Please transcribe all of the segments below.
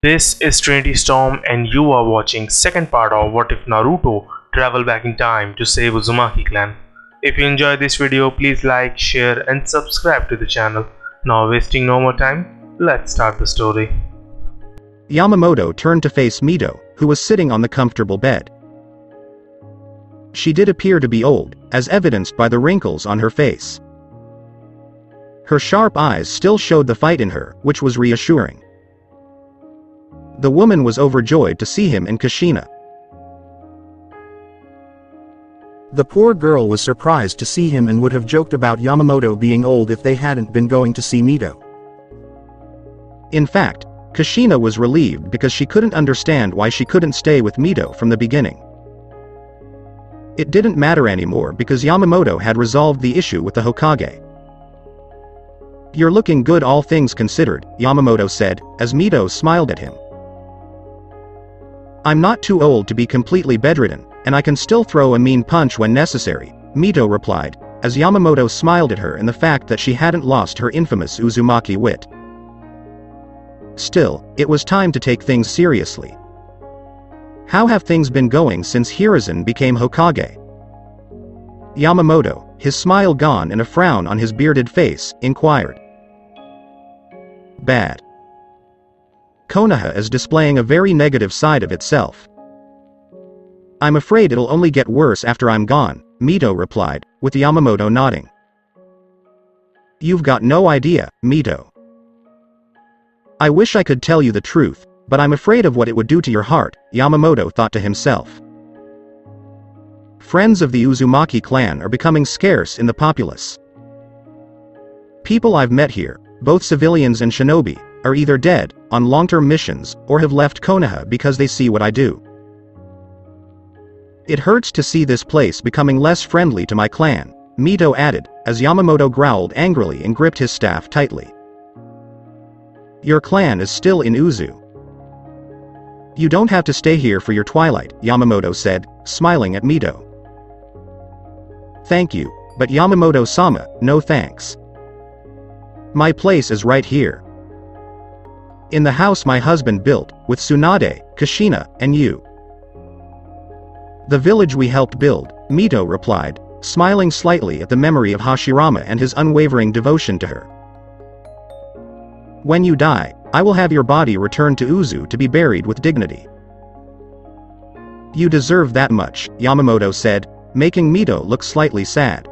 This is Trinity Storm and you are watching second part of What If Naruto travel back in time to save Uzumaki Clan. If you enjoyed this video, please like, share and subscribe to the channel. Now wasting no more time, let's start the story. Yamamoto turned to face Mito, who was sitting on the comfortable bed. She did appear to be old, as evidenced by the wrinkles on her face. Her sharp eyes still showed the fight in her, which was reassuring. The woman was overjoyed to see him and Kushina. The poor girl was surprised to see him and would have joked about Yamamoto being old if they hadn't been going to see Mito. In fact, Kushina was relieved because she couldn't understand why she couldn't stay with Mito from the beginning. It didn't matter anymore because Yamamoto had resolved the issue with the Hokage. "You're looking good all things considered," Yamamoto said, as Mito smiled at him. "I'm not too old to be completely bedridden, and I can still throw a mean punch when necessary," Mito replied, as Yamamoto smiled at her and the fact that she hadn't lost her infamous Uzumaki wit. Still, it was time to take things seriously. "How have things been going since Hiruzen became Hokage?" Yamamoto, his smile gone and a frown on his bearded face, inquired. "Bad. Konoha is displaying a very negative side of itself. I'm afraid it'll only get worse after I'm gone," Mito replied, with Yamamoto nodding. "You've got no idea, Mito. I wish I could tell you the truth, but I'm afraid of what it would do to your heart," Yamamoto thought to himself. "Friends of the Uzumaki clan are becoming scarce in the populace. People I've met here, both civilians and shinobi, are either dead, on long-term missions, or have left Konoha because they see what I do. It hurts to see this place becoming less friendly to my clan," Mito added, as Yamamoto growled angrily and gripped his staff tightly. "Your clan is still in Uzu. You don't have to stay here for your twilight," Yamamoto said, smiling at Mito. "Thank you, but Yamamoto-sama, no thanks. My place is right here. In the house my husband built, with Tsunade, Kushina, and you." "The village we helped build," Mito replied, smiling slightly at the memory of Hashirama and his unwavering devotion to her. "When you die, I will have your body returned to Uzu to be buried with dignity." "You deserve that much," Yamamoto said, making Mito look slightly sad.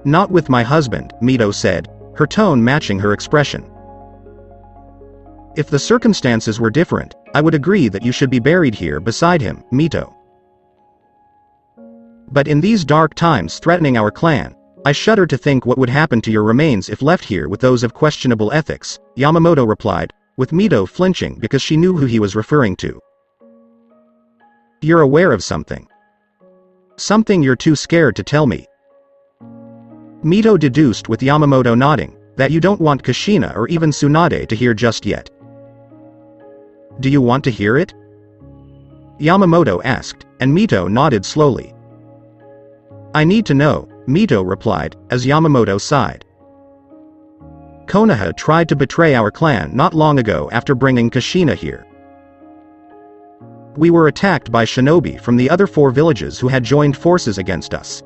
"Not with my husband," Mito said, her tone matching her expression. "If the circumstances were different, I would agree that you should be buried here beside him, Mito. But in these dark times threatening our clan, I shudder to think what would happen to your remains if left here with those of questionable ethics," Yamamoto replied, with Mito flinching because she knew who he was referring to. "You're aware of something. Something you're too scared to tell me." Mito deduced with Yamamoto nodding, that you don't want Kushina or even Tsunade to hear just yet. "Do you want to hear it?" Yamamoto asked, and Mito nodded slowly. "I need to know," Mito replied, as Yamamoto sighed. "Konoha tried to betray our clan not long ago after bringing Kushina here. We were attacked by shinobi from the other 4 villages who had joined forces against us.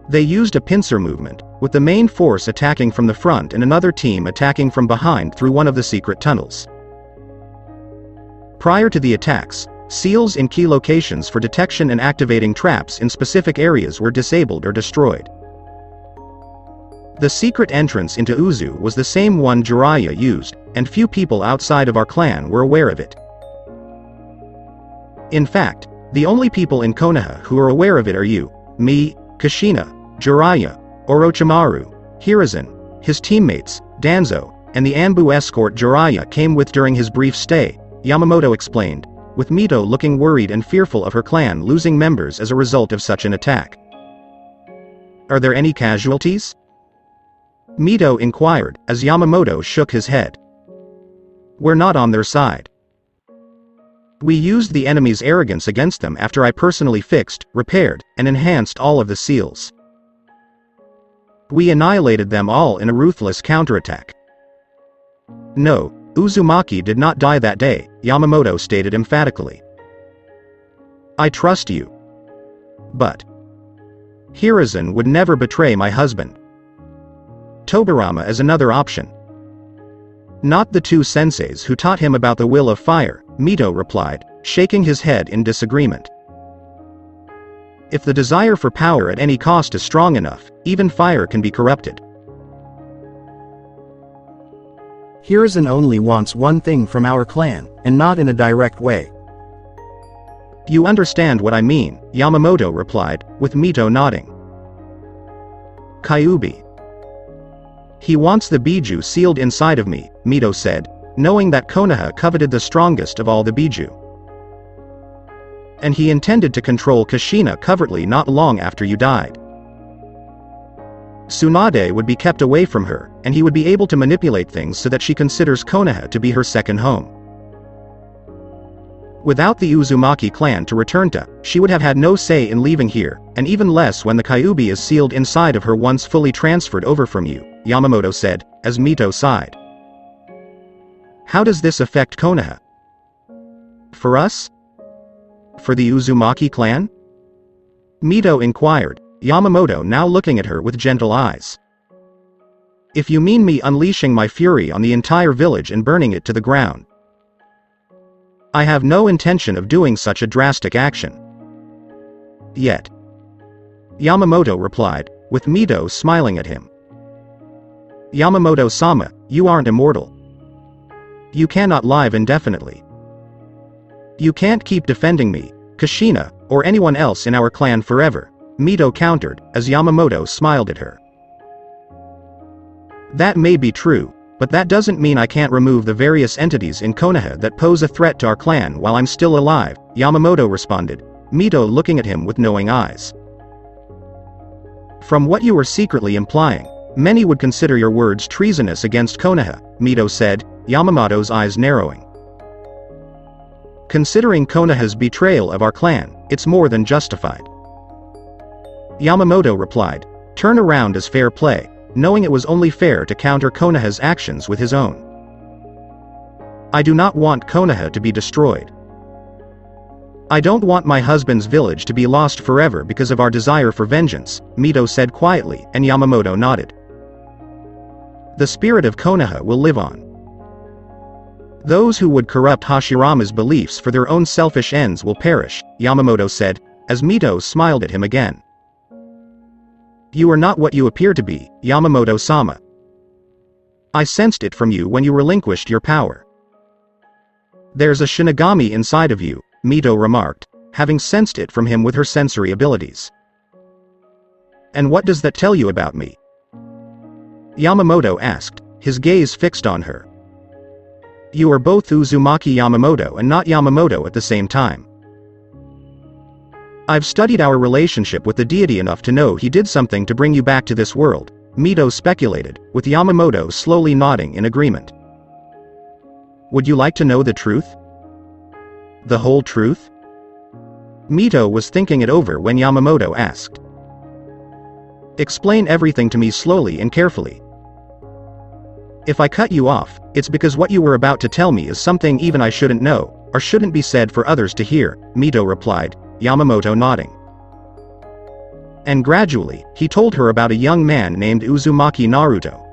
They used a pincer movement, with the main force attacking from the front and another team attacking from behind through one of the secret tunnels. Prior to the attacks, seals in key locations for detection and activating traps in specific areas were disabled or destroyed. The secret entrance into Uzu was the same one Jiraiya used, and few people outside of our clan were aware of it. In fact, the only people in Konoha who are aware of it are you, me, Kushina, Jiraiya, Orochimaru, Hiruzen, his teammates, Danzo, and the Anbu escort Jiraiya came with during his brief stay," Yamamoto explained, with Mito looking worried and fearful of her clan losing members as a result of such an attack. "Are there any casualties?" Mito inquired, as Yamamoto shook his head. "We're not on their side. We used the enemy's arrogance against them after I personally fixed, repaired, and enhanced all of the seals. We annihilated them all in a ruthless counterattack. No, Uzumaki did not die that day, Yamamoto stated emphatically. I trust you. But Hiruzen would never betray my husband. Tobirama is another option. Not the two senseis who taught him about the will of fire, Mito replied, shaking his head in disagreement. If the desire for power at any cost is strong enough, even fire can be corrupted. Hiruzen only wants one thing from our clan, and not in a direct way. You understand what I mean, Yamamoto replied, with Mito nodding. Kyuubi. He wants the Biju sealed inside of me, Mito said, knowing that Konoha coveted the strongest of all the Biju. And he intended to control Kushina covertly not long after you died. Tsunade would be kept away from her, and he would be able to manipulate things so that she considers Konoha to be her second home. Without the Uzumaki clan to return to, she would have had no say in leaving here, and even less when the Kyuubi is sealed inside of her once fully transferred over from you, Yamamoto said, as Mito sighed. How does this affect Konoha? For us? For the Uzumaki clan? Mito inquired, Yamamoto now looking at her with gentle eyes. If you mean me unleashing my fury on the entire village and burning it to the ground, I have no intention of doing such a drastic action. Yet. Yamamoto replied, with Mito smiling at him. Yamamoto-sama, you aren't immortal. You cannot live indefinitely. You can't keep defending me, Kushina, or anyone else in our clan forever, Mito countered, as Yamamoto smiled at her. That may be true, but that doesn't mean I can't remove the various entities in Konoha that pose a threat to our clan while I'm still alive, Yamamoto responded, Mito looking at him with knowing eyes. From what you were secretly implying, many would consider your words treasonous against Konoha, Mito said, Yamamoto's eyes narrowing. Considering Konoha's betrayal of our clan, it's more than justified. Yamamoto replied, turn around as fair play, knowing it was only fair to counter Konoha's actions with his own. I do not want Konoha to be destroyed. I don't want my husband's village to be lost forever because of our desire for vengeance, Mito said quietly, and Yamamoto nodded. The spirit of Konoha will live on. Those who would corrupt Hashirama's beliefs for their own selfish ends will perish, Yamamoto said, as Mito smiled at him again. You are not what you appear to be, Yamamoto-sama. I sensed it from you when you relinquished your power. There's a Shinigami inside of you, Mito remarked, having sensed it from him with her sensory abilities. And what does that tell you about me? Yamamoto asked, his gaze fixed on her. You are both Uzumaki Yamamoto and not Yamamoto at the same time. I've studied our relationship with the deity enough to know he did something to bring you back to this world, Mito speculated, with Yamamoto slowly nodding in agreement. Would you like to know the truth? The whole truth? Mito was thinking it over when Yamamoto asked. Explain everything to me slowly and carefully. If I cut you off, it's because what you were about to tell me is something even I shouldn't know, or shouldn't be said for others to hear, Mito replied, Yamamoto nodding. And gradually, he told her about a young man named Uzumaki Naruto.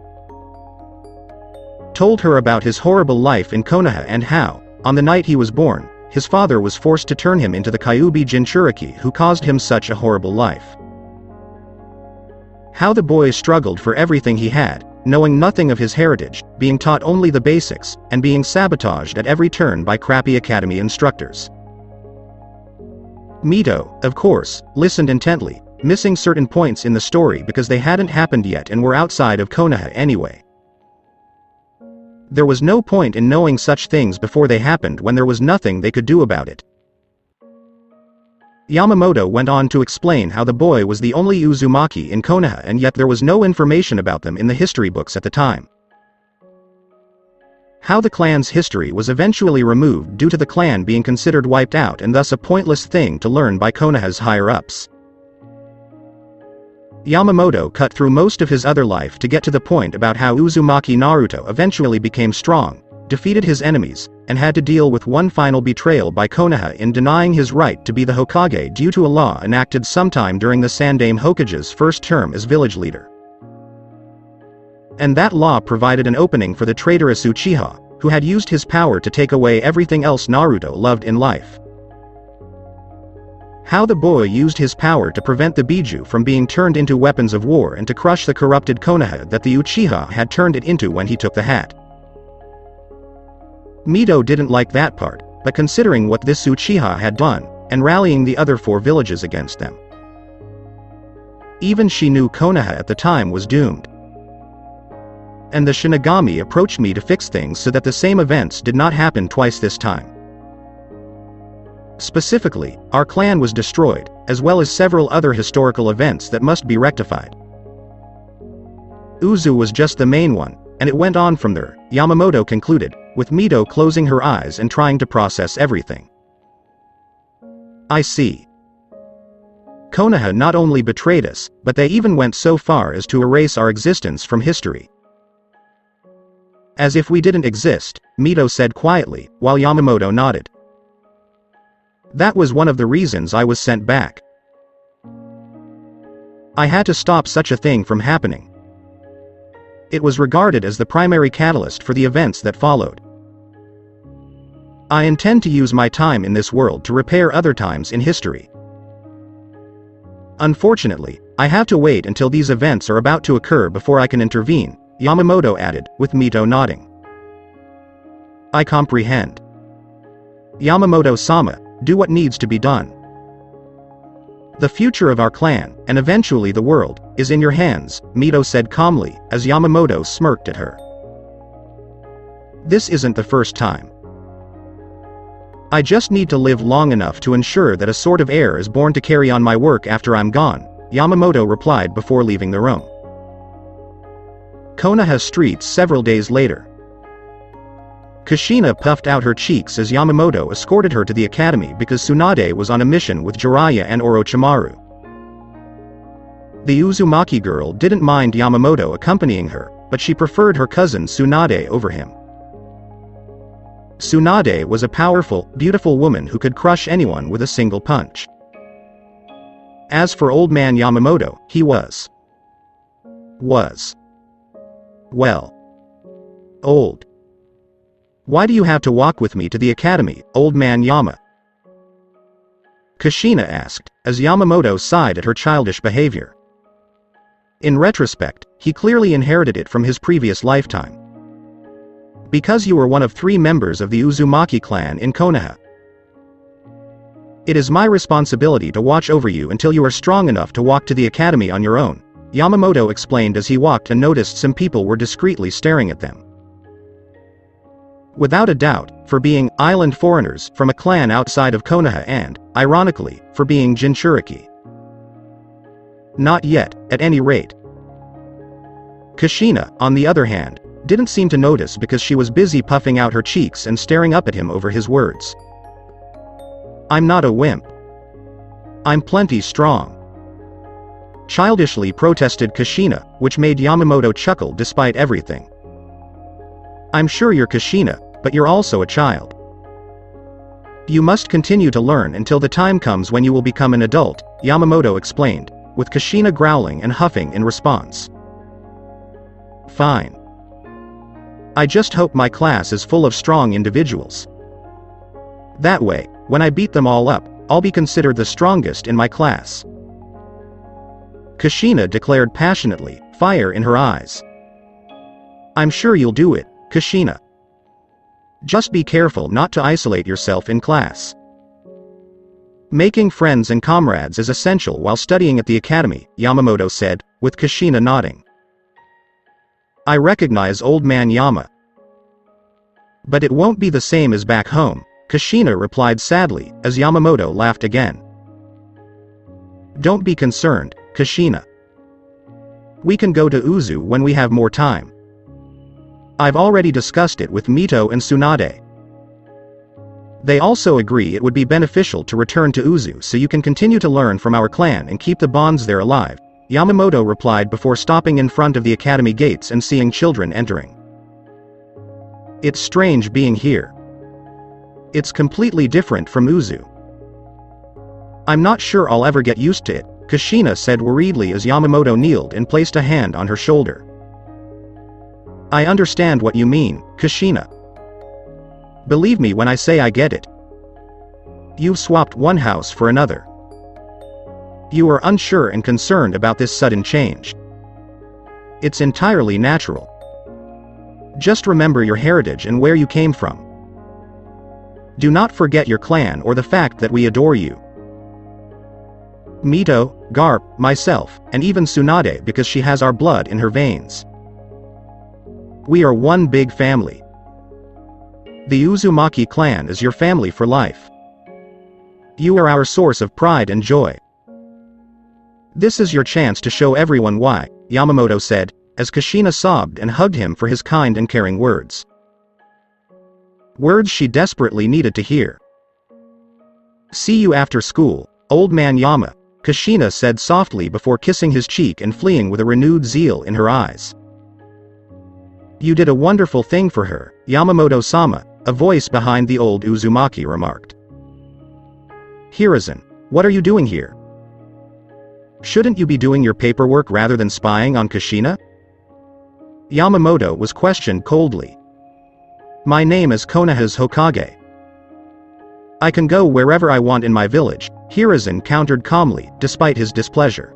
Told her about his horrible life in Konoha and how, on the night he was born, his father was forced to turn him into the Kyuubi Jinchuriki who caused him such a horrible life. How the boy struggled for everything he had, knowing nothing of his heritage, being taught only the basics, and being sabotaged at every turn by crappy academy instructors. Mito, of course, listened intently, missing certain points in the story because they hadn't happened yet and were outside of Konoha anyway. There was no point in knowing such things before they happened when there was nothing they could do about it. Yamamoto went on to explain how the boy was the only Uzumaki in Konoha and yet there was no information about them in the history books at the time. How the clan's history was eventually removed due to the clan being considered wiped out and thus a pointless thing to learn by Konoha's higher-ups. Yamamoto cut through most of his other life to get to the point about how Uzumaki Naruto eventually became strong, defeated his enemies, and had to deal with one final betrayal by Konoha in denying his right to be the Hokage due to a law enacted sometime during the Sandaime Hokage's first term as village leader. And that law provided an opening for the traitorous Uchiha, who had used his power to take away everything else Naruto loved in life. How the boy used his power to prevent the Biju from being turned into weapons of war and to crush the corrupted Konoha that the Uchiha had turned it into when he took the hat. Mito didn't like that part, but considering what this Uchiha had done, and rallying the other 4 villages against them, even she knew Konoha at the time was doomed. And the Shinigami approached me to fix things so that the same events did not happen twice this time. Specifically, our clan was destroyed, as well as several other historical events that must be rectified. Uzu was just the main one, and it went on from there, Yamamoto concluded, with Mito closing her eyes and trying to process everything. I see. Konoha not only betrayed us, but they even went so far as to erase our existence from history. As if we didn't exist, Mito said quietly, while Yamamoto nodded. That was one of the reasons I was sent back. I had to stop such a thing from happening. It was regarded as the primary catalyst for the events that followed. I intend to use my time in this world to repair other times in history. Unfortunately, I have to wait until these events are about to occur before I can intervene, Yamamoto added, with Mito nodding. I comprehend. Yamamoto-sama, do what needs to be done. The future of our clan, and eventually the world, is in your hands, Mito said calmly, as Yamamoto smirked at her. This isn't the first time. I just need to live long enough to ensure that a sort of heir is born to carry on my work after I'm gone, Yamamoto replied before leaving the room. Konoha streets several days later. Kushina puffed out her cheeks as Yamamoto escorted her to the academy because Tsunade was on a mission with Jiraiya and Orochimaru. The Uzumaki girl didn't mind Yamamoto accompanying her, but she preferred her cousin Tsunade over him. Tsunade was a powerful, beautiful woman who could crush anyone with a single punch. As for old man Yamamoto, he was, well, old. Why do you have to walk with me to the academy, old man Yama? Kushina asked, as Yamamoto sighed at her childish behavior. In retrospect, he clearly inherited it from his previous lifetime. Because you were one of 3 members of the Uzumaki Clan in Konoha. It is my responsibility to watch over you until you are strong enough to walk to the academy on your own, Yamamoto explained as he walked and noticed some people were discreetly staring at them. Without a doubt, for being island foreigners from a clan outside of Konoha and, ironically, for being Jinchuriki. Not yet, at any rate. Kushina, on the other hand, didn't seem to notice because she was busy puffing out her cheeks and staring up at him over his words. I'm not a wimp. I'm plenty strong. Childishly protested Kushina, which made Yamamoto chuckle despite everything. I'm sure you're Kushina, but you're also a child. You must continue to learn until the time comes when you will become an adult, Yamamoto explained, with Kushina growling and huffing in response. Fine. I just hope my class is full of strong individuals. That way, when I beat them all up, I'll be considered the strongest in my class. Kushina declared passionately, fire in her eyes. I'm sure you'll do it, Kushina. Just be careful not to isolate yourself in class. Making friends and comrades is essential while studying at the academy, Yamamoto said, with Kushina nodding. I recognize old man Yama. But it won't be the same as back home, Kushina replied sadly, as Yamamoto laughed again. Don't be concerned, Kushina. We can go to Uzu when we have more time. I've already discussed it with Mito and Tsunade. They also agree it would be beneficial to return to Uzu so you can continue to learn from our clan and keep the bonds there alive, Yamamoto replied before stopping in front of the academy gates and seeing children entering. It's strange being here. It's completely different from Uzu. I'm not sure I'll ever get used to it, Kushina said worriedly as Yamamoto kneeled and placed a hand on her shoulder. I understand what you mean, Kushina. Believe me when I say I get it. You've swapped one house for another. You are unsure and concerned about this sudden change. It's entirely natural. Just remember your heritage and where you came from. Do not forget your clan or the fact that we adore you. Mito, Garp, myself, and even Tsunade because she has our blood in her veins. We are one big family. The Uzumaki Clan is your family for life. You are our source of pride and joy. This is your chance to show everyone why, Yamamoto said, as Kushina sobbed and hugged him for his kind and caring words. Words she desperately needed to hear. See you after school, old man Yama, Kushina said softly before kissing his cheek and fleeing with a renewed zeal in her eyes. You did a wonderful thing for her, Yamamoto-sama, a voice behind the old Uzumaki remarked. Hiruzen, what are you doing here? Shouldn't you be doing your paperwork rather than spying on Kushina? Yamamoto was questioned coldly. My name is Konoha's Hokage. I can go wherever I want in my village, Hiruzen countered calmly, despite his displeasure.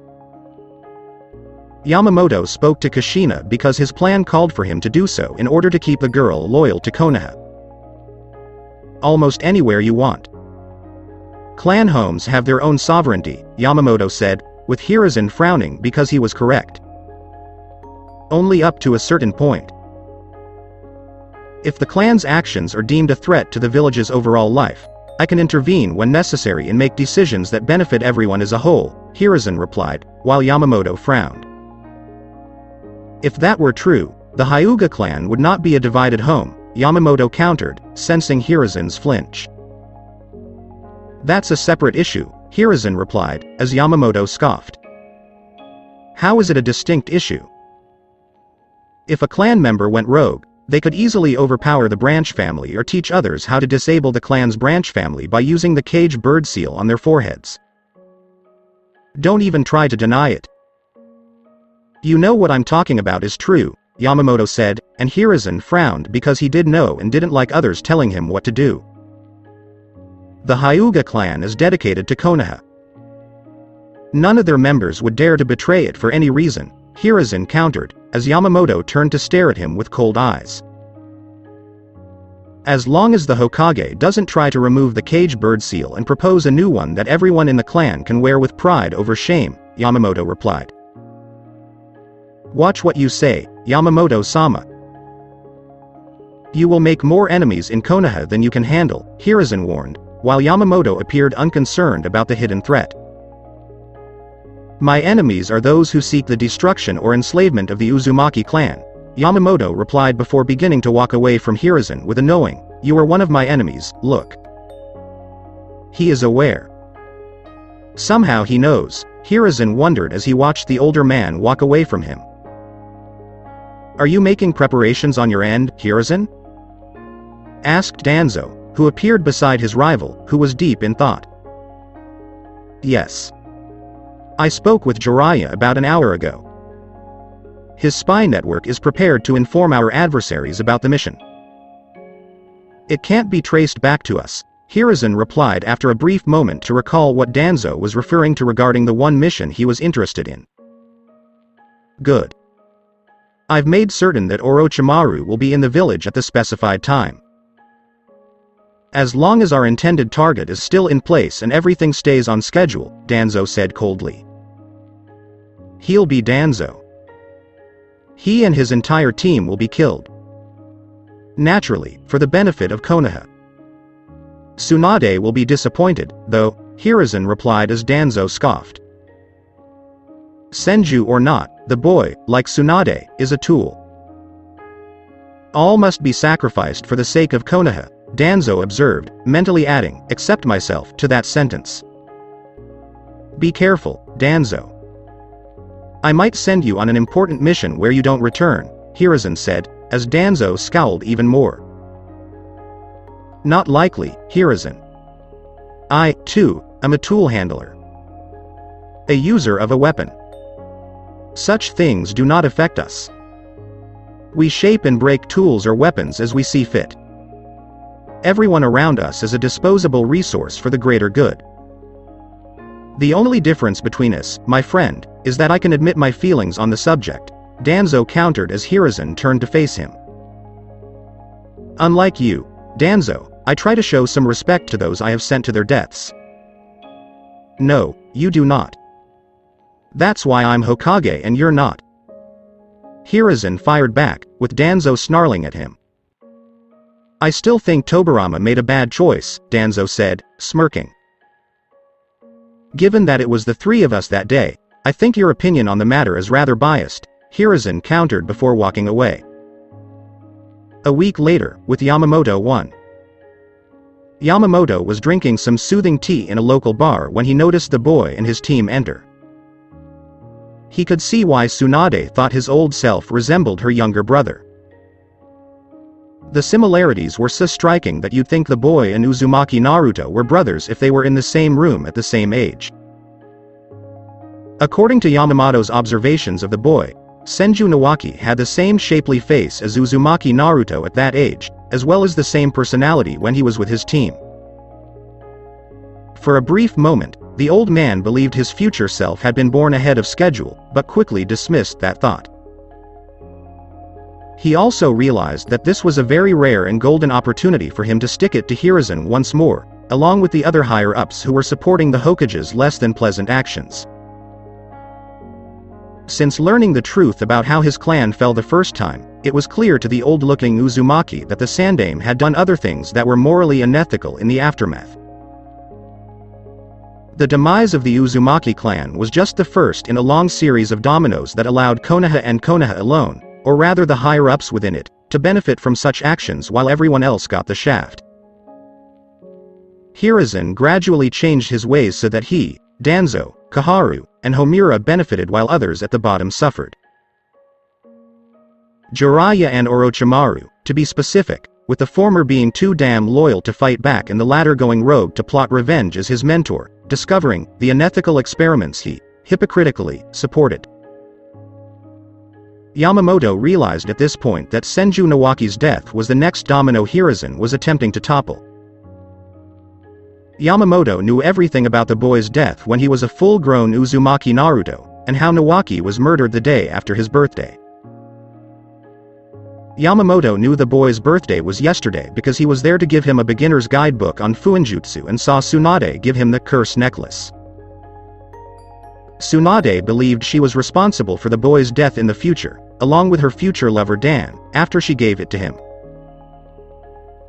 Yamamoto spoke to Kushina because his plan called for him to do so in order to keep the girl loyal to Konoha. Almost anywhere you want. Clan homes have their own sovereignty, Yamamoto said, with Hiruzen frowning because he was correct. Only up to a certain point. If the clan's actions are deemed a threat to the village's overall life, I can intervene when necessary and make decisions that benefit everyone as a whole, Hiruzen replied, while Yamamoto frowned. If that were true, the Hyuga clan would not be a divided home, Yamamoto countered, sensing Hiruzen's flinch. That's a separate issue, Hiruzen replied, as Yamamoto scoffed. How is it a distinct issue? If a clan member went rogue, they could easily overpower the branch family or teach others how to disable the clan's branch family by using the cage bird seal on their foreheads. Don't even try to deny it. You know what I'm talking about is true, Yamamoto said, and Hiruzen frowned because he did know and didn't like others telling him what to do. The Hyuga clan is dedicated to Konoha. None of their members would dare to betray it for any reason, Hiruzen countered, as Yamamoto turned to stare at him with cold eyes. As long as the Hokage doesn't try to remove the cage bird seal and propose a new one that everyone in the clan can wear with pride over shame, Yamamoto replied. Watch what you say, Yamamoto-sama. You will make more enemies in Konoha than you can handle, Hiruzen warned, while Yamamoto appeared unconcerned about the hidden threat. My enemies are those who seek the destruction or enslavement of the Uzumaki clan, Yamamoto replied before beginning to walk away from Hiruzen with a knowing, you are one of my enemies, look. He is aware. Somehow he knows, Hiruzen wondered as he watched the older man walk away from him. Are you making preparations on your end, Hiruzen? Asked Danzo, who appeared beside his rival, who was deep in thought. Yes. I spoke with Jiraiya about an hour ago. His spy network is prepared to inform our adversaries about the mission. It can't be traced back to us, Hiruzen replied after a brief moment to recall what Danzo was referring to regarding the one mission he was interested in. Good. I've made certain that Orochimaru will be in the village at the specified time. As long as our intended target is still in place and everything stays on schedule, Danzo said coldly. He'll be Danzo. He and his entire team will be killed. Naturally, for the benefit of Konoha. Tsunade will be disappointed, though, Hiruzen replied as Danzo scoffed. Senju or not, the boy, like Tsunade, is a tool. All must be sacrificed for the sake of Konoha, Danzo observed, mentally adding, except myself, to that sentence. Be careful, Danzo. I might send you on an important mission where you don't return, Hiruzen said, as Danzo scowled even more. Not likely, Hiruzen. I, too, am a tool handler. A user of a weapon. Such things do not affect us. We shape and break tools or weapons as we see fit. Everyone around us is a disposable resource for the greater good. The only difference between us, my friend, is that I can admit my feelings on the subject, Danzo countered as Hiruzen turned to face him. Unlike you, Danzo, I try to show some respect to those I have sent to their deaths. No, you do not. That's why I'm Hokage and you're not. Hiruzen fired back, with Danzo snarling at him. I still think Tobirama made a bad choice, Danzo said, smirking. Given that it was the three of us that day, I think your opinion on the matter is rather biased, Hiruzen countered before walking away. A week later, with Yamamoto 1. Yamamoto was drinking some soothing tea in a local bar when he noticed the boy and his team enter. He could see why Tsunade thought his old self resembled her younger brother. The similarities were so striking that you'd think the boy and Uzumaki Naruto were brothers if they were in the same room at the same age. According to Yamamoto's observations of the boy, Senju Nawaki had the same shapely face as Uzumaki Naruto at that age, as well as the same personality when he was with his team. For a brief moment, the old man believed his future self had been born ahead of schedule, but quickly dismissed that thought. He also realized that this was a very rare and golden opportunity for him to stick it to Hiruzen once more, along with the other higher-ups who were supporting the Hokage's less than pleasant actions. Since learning the truth about how his clan fell the first time, it was clear to the old-looking Uzumaki that the Sandaime had done other things that were morally unethical in the aftermath. The demise of the Uzumaki clan was just the first in a long series of dominoes that allowed Konoha and Konoha alone, or rather the higher-ups within it, to benefit from such actions while everyone else got the shaft. Hiruzen gradually changed his ways so that he, Danzo, Kaharu, and Homura benefited while others at the bottom suffered. Jiraiya and Orochimaru, to be specific, with the former being too damn loyal to fight back and the latter going rogue to plot revenge as his mentor, discovering the unethical experiments he, hypocritically, supported. Yamamoto realized at this point that Senju Nawaki's death was the next domino Hiruzen was attempting to topple. Yamamoto knew everything about the boy's death when he was a full-grown Uzumaki Naruto, and how Nawaki was murdered the day after his birthday. Yamamoto knew the boy's birthday was yesterday because he was there to give him a beginner's guidebook on Fuinjutsu and saw Tsunade give him the curse necklace. Tsunade believed she was responsible for the boy's death in the future, along with her future lover Dan, after she gave it to him.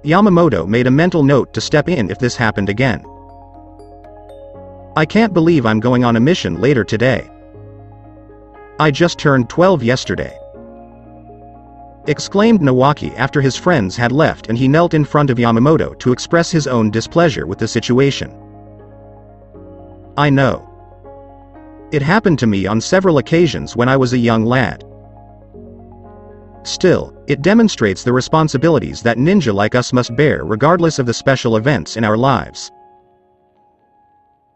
Yamamoto made a mental note to step in if this happened again. I can't believe I'm going on a mission later today. I just turned 12 yesterday. Exclaimed Nawaki after his friends had left and he knelt in front of Yamamoto to express his own displeasure with the situation. I know. It happened to me on several occasions when I was a young lad. Still, it demonstrates the responsibilities that ninja like us must bear regardless of the special events in our lives.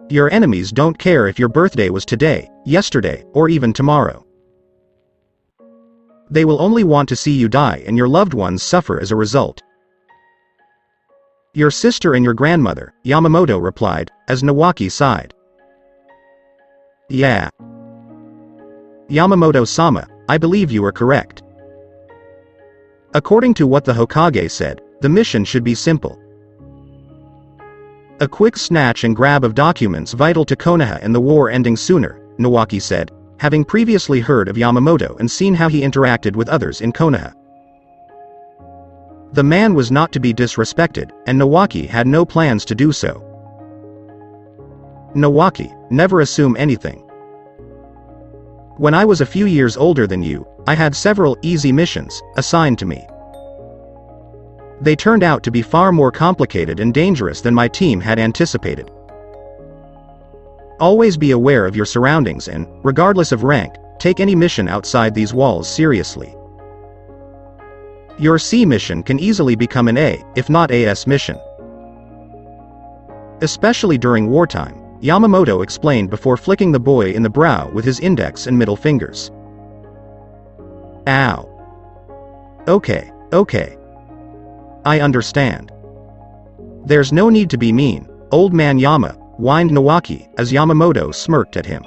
Your enemies don't care if your birthday was today, yesterday, or even tomorrow. They will only want to see you die and your loved ones suffer as a result. Your sister and your grandmother, Yamamoto replied, as Nawaki sighed. Yeah. Yamamoto-sama, I believe you are correct. According to what the Hokage said, the mission should be simple. A quick snatch and grab of documents vital to Konoha and the war ending sooner, Nawaki said, having previously heard of Yamamoto and seen how he interacted with others in Konoha. The man was not to be disrespected, and Nawaki had no plans to do so. Nawaki, never assume anything. When I was a few years older than you, I had several easy missions assigned to me. They turned out to be far more complicated and dangerous than my team had anticipated. Always be aware of your surroundings and, regardless of rank, take any mission outside these walls seriously. Your C mission can easily become an A, if not AS mission. Especially during wartime, Yamamoto explained before flicking the boy in the brow with his index and middle fingers. Ow. Okay, okay. I understand. There's no need to be mean, old man Yama, whined Nawaki, as Yamamoto smirked at him.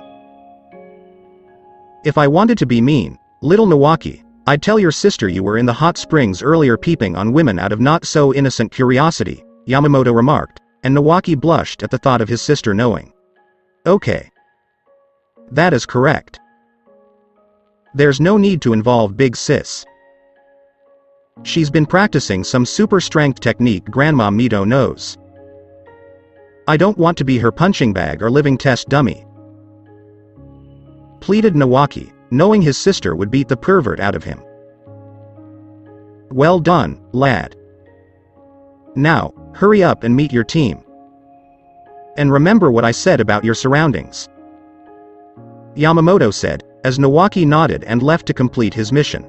If I wanted to be mean, little Nawaki, I'd tell your sister you were in the hot springs earlier peeping on women out of not-so-innocent curiosity, Yamamoto remarked, and Nawaki blushed at the thought of his sister knowing. Okay. That is correct. There's no need to involve big sis. She's been practicing some super-strength technique Grandma Mito knows. I don't want to be her punching bag or living test dummy, pleaded Nawaki, knowing his sister would beat the pervert out of him. Well done, lad. Now, hurry up and meet your team. And remember what I said about your surroundings, Yamamoto said, as Nawaki nodded and left to complete his mission.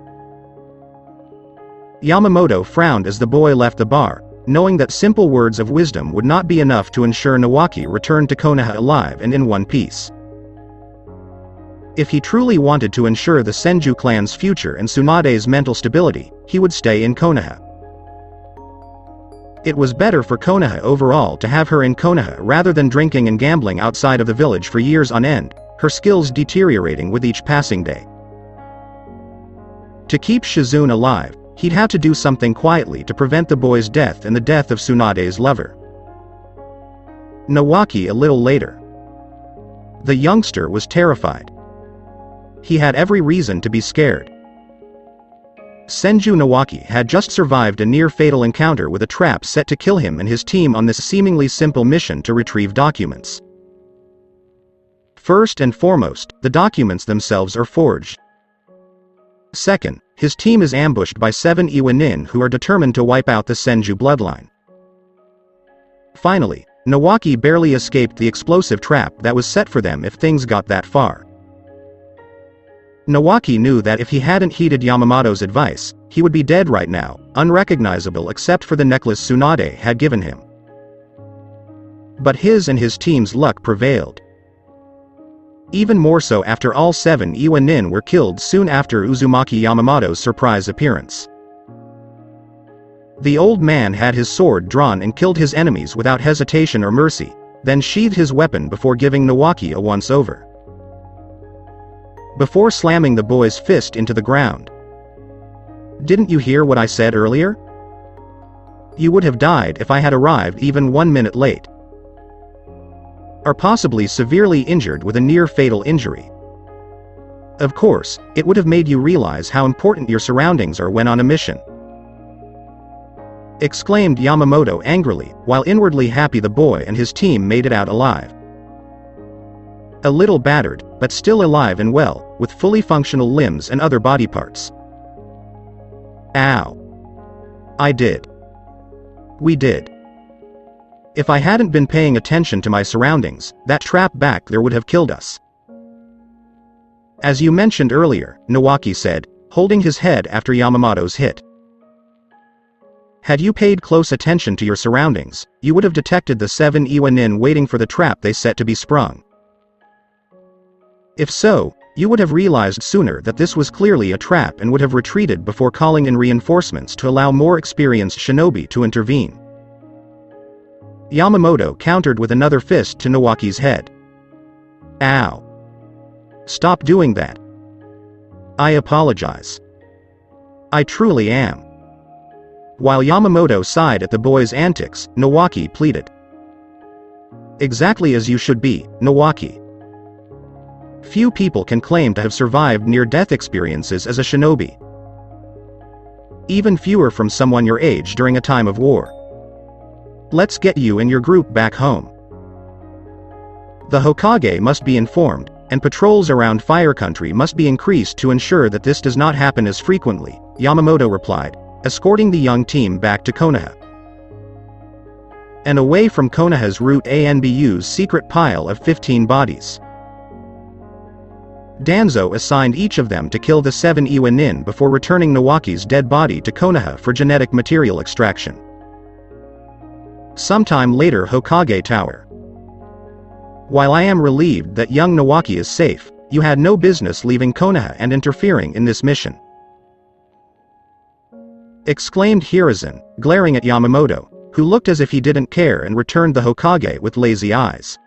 Yamamoto frowned as the boy left the bar, knowing that simple words of wisdom would not be enough to ensure Nawaki returned to Konoha alive and in one piece. If he truly wanted to ensure the Senju clan's future and Tsunade's mental stability, he would stay in Konoha. It was better for Konoha overall to have her in Konoha rather than drinking and gambling outside of the village for years on end, her skills deteriorating with each passing day. To keep Shizune alive, he'd have to do something quietly to prevent the boy's death and the death of Tsunade's lover. Nawaki a little later. The youngster was terrified. He had every reason to be scared. Senju Nawaki had just survived a near-fatal encounter with a trap set to kill him and his team on this seemingly simple mission to retrieve documents. First and foremost, the documents themselves are forged. Second, his team is ambushed by 7 Iwanin who are determined to wipe out the Senju bloodline. Finally, Nawaki barely escaped the explosive trap that was set for them if things got that far. Nawaki knew that if he hadn't heeded Yamamoto's advice, he would be dead right now, unrecognizable except for the necklace Tsunade had given him. But his and his team's luck prevailed. Even more so after all 7 Iwanin were killed soon after Uzumaki Yamamoto's surprise appearance. The old man had his sword drawn and killed his enemies without hesitation or mercy, then sheathed his weapon before giving Nawaki a once-over. Before slamming the boy's fist into the ground. Didn't you hear what I said earlier? You would have died if I had arrived even 1 minute late. Or possibly severely injured with a near-fatal injury. Of course, it would have made you realize how important your surroundings are when on a mission. Exclaimed Yamamoto angrily, while inwardly happy the boy and his team made it out alive. A little battered, but still alive and well, with fully functional limbs and other body parts. Ow. I did. We did. If I hadn't been paying attention to my surroundings, that trap back there would have killed us. As you mentioned earlier, Nawaki said, holding his head after Yamamoto's hit. Had you paid close attention to your surroundings, you would have detected the 7 Iwanin waiting for the trap they set to be sprung. If so, you would have realized sooner that this was clearly a trap and would have retreated before calling in reinforcements to allow more experienced shinobi to intervene. Yamamoto countered with another fist to Nawaki's head. Ow. Stop doing that. I apologize. I truly am. While Yamamoto sighed at the boy's antics, Nawaki pleaded. Exactly as you should be, Nawaki. Few people can claim to have survived near-death experiences as a shinobi. Even fewer from someone your age during a time of war. Let's get you and your group back home. The Hokage must be informed, and patrols around Fire Country must be increased to ensure that this does not happen as frequently, Yamamoto replied, escorting the young team back to Konoha. And away from Konoha's route Anbu's secret pile of 15 bodies. Danzo assigned each of them to kill the 7 Iwanin before returning Nawaki's dead body to Konoha for genetic material extraction. Sometime later, Hokage Tower. While I am relieved that young Nawaki is safe, you had no business leaving Konoha and interfering in this mission," exclaimed Hiruzen, glaring at Yamamoto, who looked as if he didn't care and returned the Hokage with lazy eyes.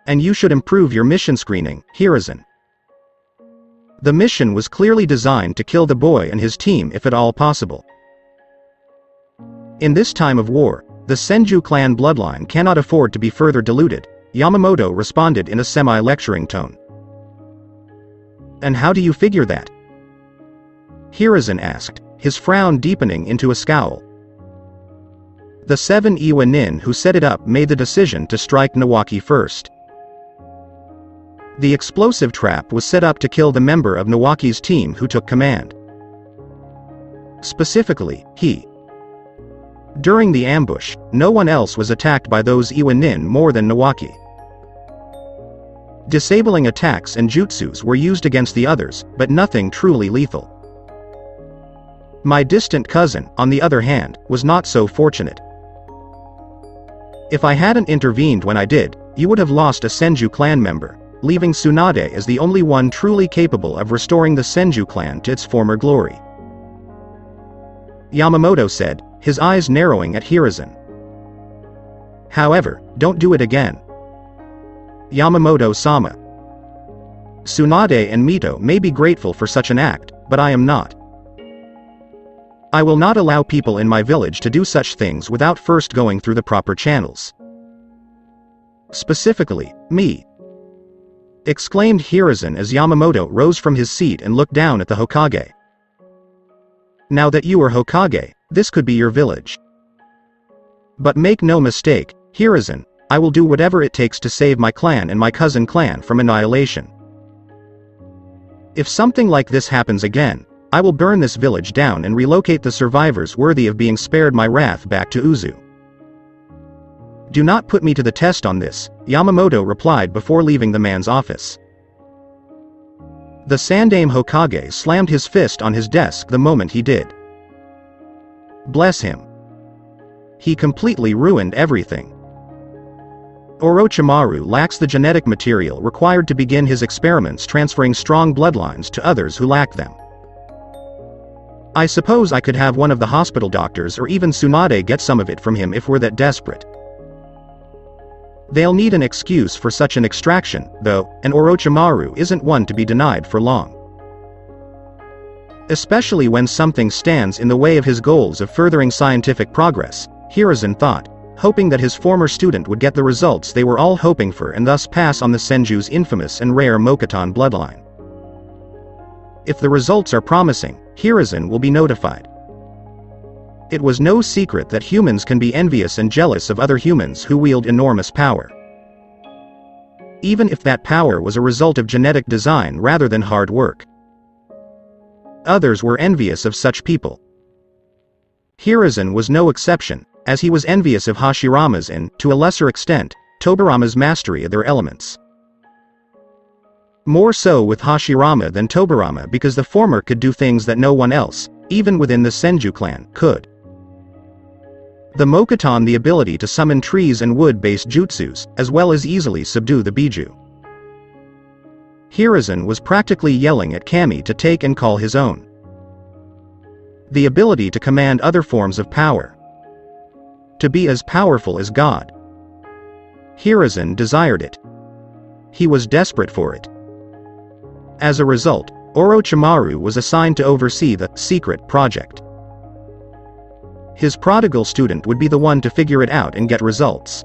"And you should improve your mission screening, Hiruzen. The mission was clearly designed to kill the boy and his team if at all possible. In this time of war, the Senju clan bloodline cannot afford to be further diluted," Yamamoto responded in a semi-lecturing tone. "And how do you figure that?" Hiruzen asked, his frown deepening into a scowl. "The 7 Iwa Nin who set it up made the decision to strike Nawaki first. The explosive trap was set up to kill the member of Nawaki's team who took command. Specifically, he. During the ambush, no one else was attacked by those Iwa Nin more than Nawaki. Disabling attacks and jutsus were used against the others, but nothing truly lethal. My distant cousin, on the other hand, was not so fortunate. If I hadn't intervened when I did, you would have lost a Senju clan member, leaving Tsunade as the only one truly capable of restoring the Senju clan to its former glory," Yamamoto said, his eyes narrowing at Hiruzen. "However, don't do it again, Yamamoto-sama. Tsunade and Mito may be grateful for such an act, but I am not. I will not allow people in my village to do such things without first going through the proper channels. Specifically, me," exclaimed Hiruzen as Yamamoto rose from his seat and looked down at the Hokage. "Now that you are Hokage, this could be your village. But make no mistake, Hiruzen, I will do whatever it takes to save my clan and my cousin clan from annihilation. If something like this happens again, I will burn this village down and relocate the survivors worthy of being spared my wrath back to Uzu. Do not put me to the test on this," Yamamoto replied before leaving the man's office. The Sandaime Hokage slammed his fist on his desk the moment he did. Bless him. He completely ruined everything. Orochimaru lacks the genetic material required to begin his experiments transferring strong bloodlines to others who lack them. I suppose I could have one of the hospital doctors or even Tsunade get some of it from him if we're that desperate. They'll need an excuse for such an extraction, though, and Orochimaru isn't one to be denied for long. Especially when something stands in the way of his goals of furthering scientific progress, Hiruzen thought, hoping that his former student would get the results they were all hoping for and thus pass on the Senju's infamous and rare Mokuton bloodline. If the results are promising, Hiruzen will be notified. It was no secret that humans can be envious and jealous of other humans who wield enormous power. Even if that power was a result of genetic design rather than hard work. Others were envious of such people. Hiruzen was no exception, as he was envious of Hashirama's and, to a lesser extent, Tobirama's mastery of their elements. More so with Hashirama than Tobirama because the former could do things that no one else, even within the Senju clan, could. The Mokuton the ability to summon trees and wood-based jutsus, as well as easily subdue the Biju. Hiruzen was practically yelling at Kami to take and call his own. The ability to command other forms of power. To be as powerful as God. Hiruzen desired it. He was desperate for it. As a result, Orochimaru was assigned to oversee the secret project. His prodigal student would be the one to figure it out and get results.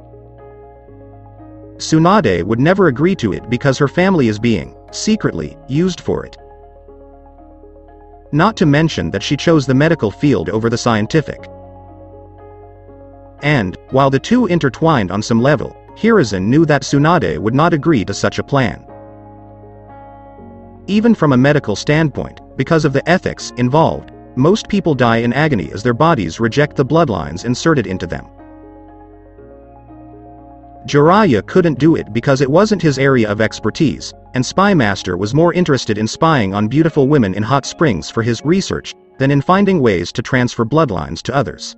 Tsunade would never agree to it because her family is being, secretly, used for it. Not to mention that she chose the medical field over the scientific. And, while the two intertwined on some level, Hiruzen knew that Tsunade would not agree to such a plan. Even from a medical standpoint, because of the ethics involved, most people die in agony as their bodies reject the bloodlines inserted into them. Jiraiya couldn't do it because it wasn't his area of expertise, and Spy Master was more interested in spying on beautiful women in hot springs for his research than in finding ways to transfer bloodlines to others.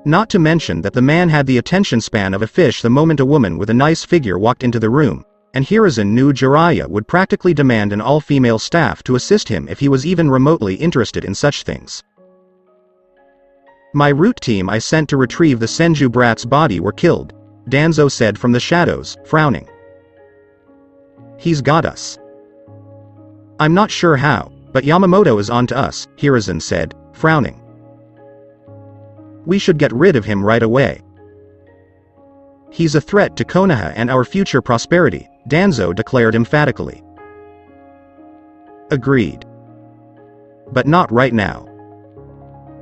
Not to mention that the man had the attention span of a fish the moment a woman with a nice figure walked into the room, and Hiruzen knew Jiraiya would practically demand an all-female staff to assist him if he was even remotely interested in such things. My root team I sent to retrieve the Senju brat's body were killed, Danzo said from the shadows, frowning. He's got us. I'm not sure how, but Yamamoto is on to us, Hiruzen said, frowning. We should get rid of him right away. He's a threat to Konoha and our future prosperity, Danzo declared emphatically. Agreed. But not right now.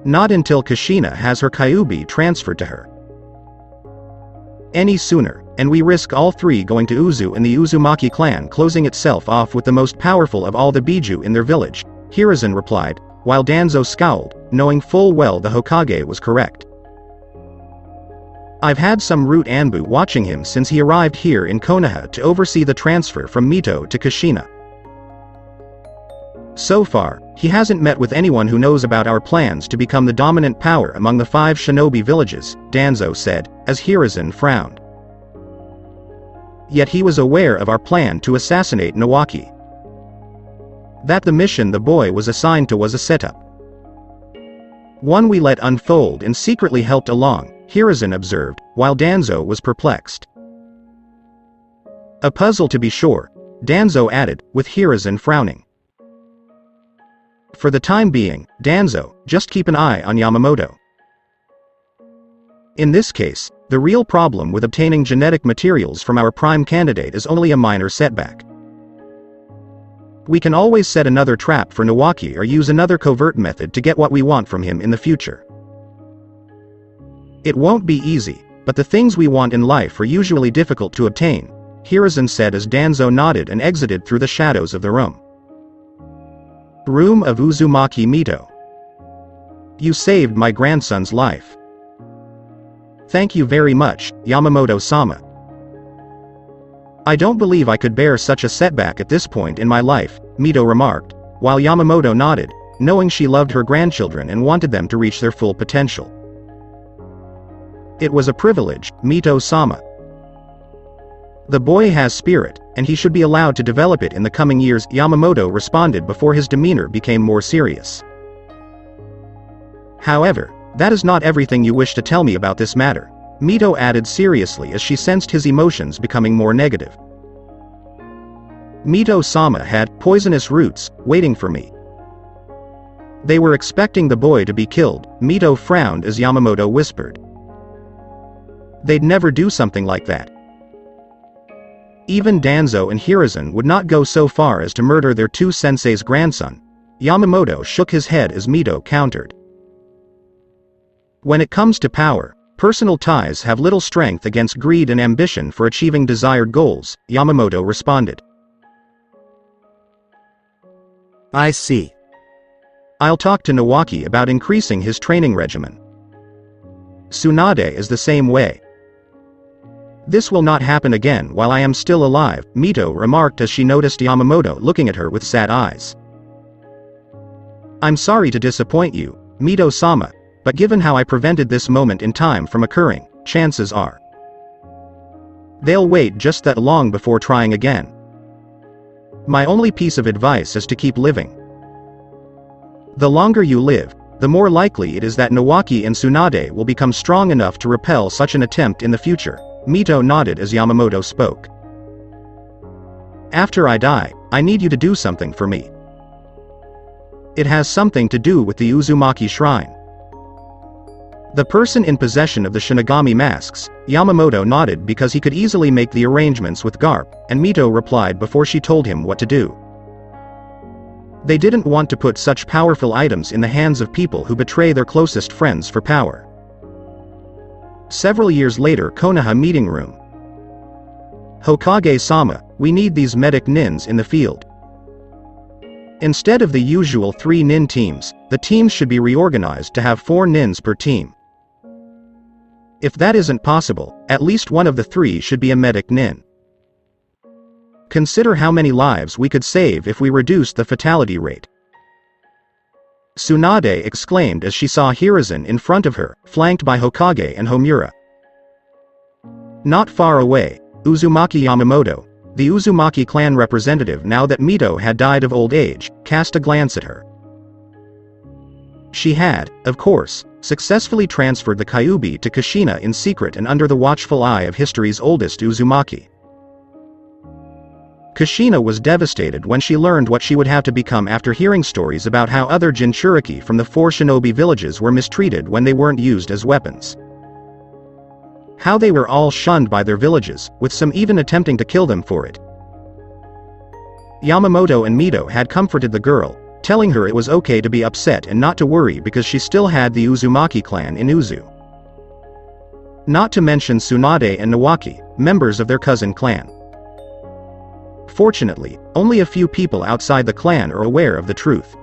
Not until Kushina has her Kyuubi transferred to her. Any sooner, and we risk all three going to Uzu and the Uzumaki clan closing itself off with the most powerful of all the Biju in their village, Hiruzen replied, while Danzo scowled, knowing full well the Hokage was correct. I've had some root Anbu watching him since he arrived here in Konoha to oversee the transfer from Mito to Kushina. So far, he hasn't met with anyone who knows about our plans to become the dominant power among the 5 shinobi villages, Danzo said, as Hiruzen frowned. Yet he was aware of our plan to assassinate Nawaki. That the mission the boy was assigned to was a setup. One we let unfold and secretly helped along, Hiruzen observed, while Danzo was perplexed. A puzzle to be sure, Danzo added, with Hiruzen frowning. For the time being, Danzo, just keep an eye on Yamamoto. In this case, the real problem with obtaining genetic materials from our prime candidate is only a minor setback. We can always set another trap for Nawaki or use another covert method to get what we want from him in the future. It won't be easy, but the things we want in life are usually difficult to obtain, Hiruzen said as Danzo nodded and exited through the shadows of the room. Room of Uzumaki Mito. You saved my grandson's life. Thank you very much, Yamamoto-sama. I don't believe I could bear such a setback at this point in my life, Mito remarked, while Yamamoto nodded, knowing she loved her grandchildren and wanted them to reach their full potential. It was a privilege, Mito-sama. The boy has spirit, and he should be allowed to develop it in the coming years, Yamamoto responded before his demeanor became more serious. However, that is not everything you wish to tell me about this matter, Mito added seriously as she sensed his emotions becoming more negative. Mito-sama had poisonous roots waiting for me. They were expecting the boy to be killed, Mito frowned as Yamamoto whispered. They'd never do something like that. Even Danzo and Hiruzen would not go so far as to murder their 2 sensei's grandson. Yamamoto shook his head as Mito countered. When it comes to power, personal ties have little strength against greed and ambition for achieving desired goals, Yamamoto responded. I see. I'll talk to Nawaki about increasing his training regimen. Tsunade is the same way. This will not happen again while I am still alive, Mito remarked as she noticed Yamamoto looking at her with sad eyes. I'm sorry to disappoint you, Mito-sama, but given how I prevented this moment in time from occurring, chances are they'll wait just that long before trying again. My only piece of advice is to keep living. The longer you live, the more likely it is that Nawaki and Tsunade will become strong enough to repel such an attempt in the future, Mito nodded as Yamamoto spoke. After I die, I need you to do something for me. It has something to do with the Uzumaki Shrine. The person in possession of the Shinigami masks, Yamamoto nodded because he could easily make the arrangements with Garp, and Mito replied before she told him what to do. They didn't want to put such powerful items in the hands of people who betray their closest friends for power. Several years later, Konoha meeting room. Hokage-sama, we need these medic nins in the field. Instead of the usual 3 nin teams, the teams should be reorganized to have 4 nins per team. If that isn't possible, at least one of the 3 should be a medic nin. Consider how many lives we could save if we reduced the fatality rate. Tsunade exclaimed as she saw Hiruzen in front of her, flanked by Hokage and Homura. Not far away, Uzumaki Yamamoto, the Uzumaki clan representative now that Mito had died of old age, cast a glance at her. She had, of course, successfully transferred the Kyuubi to Kushina in secret and under the watchful eye of history's oldest Uzumaki. Kushina was devastated when she learned what she would have to become after hearing stories about how other Jinchuriki from the 4 shinobi villages were mistreated when they weren't used as weapons. How they were all shunned by their villages, with some even attempting to kill them for it. Yamamoto and Mito had comforted the girl, telling her it was okay to be upset and not to worry because she still had the Uzumaki clan in Uzu. Not to mention Tsunade and Nawaki, members of their cousin clan. Fortunately, only a few people outside the clan are aware of the truth.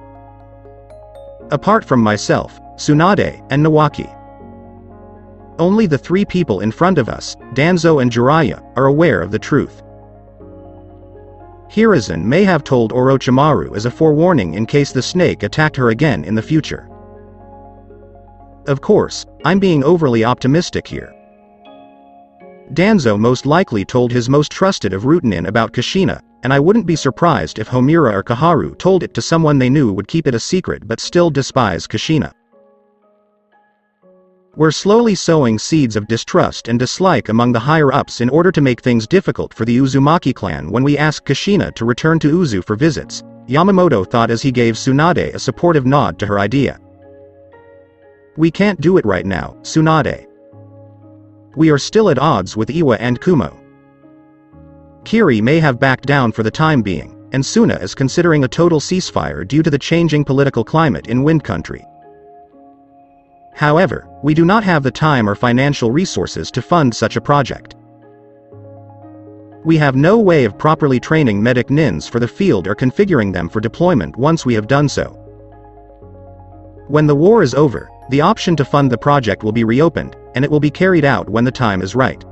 Apart from myself, Tsunade, and Nawaki. Only the 3 people in front of us, Danzo and Jiraiya, are aware of the truth. Hiruzen may have told Orochimaru as a forewarning in case the snake attacked her again in the future. Of course, I'm being overly optimistic here. Danzo most likely told his most trusted of Rutanin about Kushina, and I wouldn't be surprised if Homura or Kaharu told it to someone they knew would keep it a secret but still despise Kushina. We're slowly sowing seeds of distrust and dislike among the higher-ups in order to make things difficult for the Uzumaki clan when we ask Kushina to return to Uzu for visits, Yamamoto thought as he gave Tsunade a supportive nod to her idea. We can't do it right now, Tsunade. We are still at odds with Iwa and Kumo. Kiri may have backed down for the time being, and Suna is considering a total ceasefire due to the changing political climate in Wind Country. However, we do not have the time or financial resources to fund such a project. We have no way of properly training medic nins for the field or configuring them for deployment once we have done so. When the war is over, the option to fund the project will be reopened, and it will be carried out when the time is right.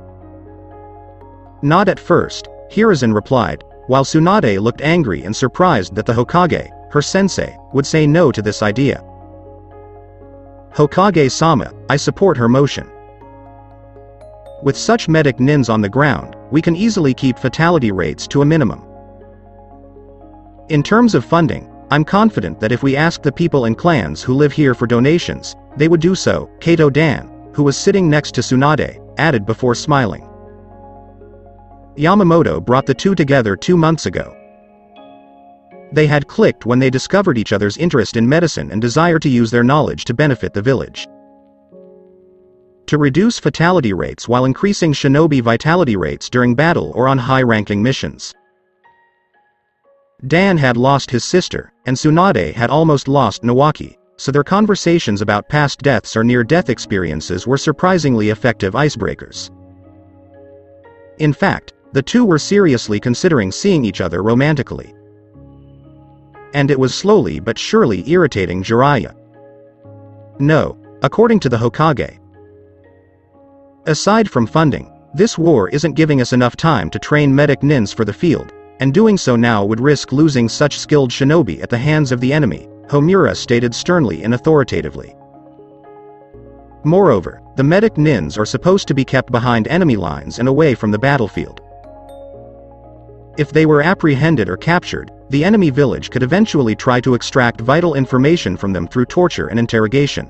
Not at first, Hiruzen replied, while Tsunade looked angry and surprised that the Hokage, her sensei, would say no to this idea. Hokage-sama, I support her motion. With such medic nins on the ground, we can easily keep fatality rates to a minimum. In terms of funding, I'm confident that if we asked the people and clans who live here for donations, they would do so, Kato Dan, who was sitting next to Tsunade, added before smiling. Yamamoto brought the two together 2 months ago. They had clicked when they discovered each other's interest in medicine and desire to use their knowledge to benefit the village. To reduce fatality rates while increasing shinobi vitality rates during battle or on high-ranking missions. Dan had lost his sister, and Tsunade had almost lost Nawaki, so their conversations about past deaths or near-death experiences were surprisingly effective icebreakers. In fact, the two were seriously considering seeing each other romantically. And it was slowly but surely irritating Jiraiya. No, according to the Hokage. Aside from funding, this war isn't giving us enough time to train medic nins for the field, and doing so now would risk losing such skilled shinobi at the hands of the enemy, Homura stated sternly and authoritatively. Moreover, the medic nins are supposed to be kept behind enemy lines and away from the battlefield. If they were apprehended or captured, the enemy village could eventually try to extract vital information from them through torture and interrogation.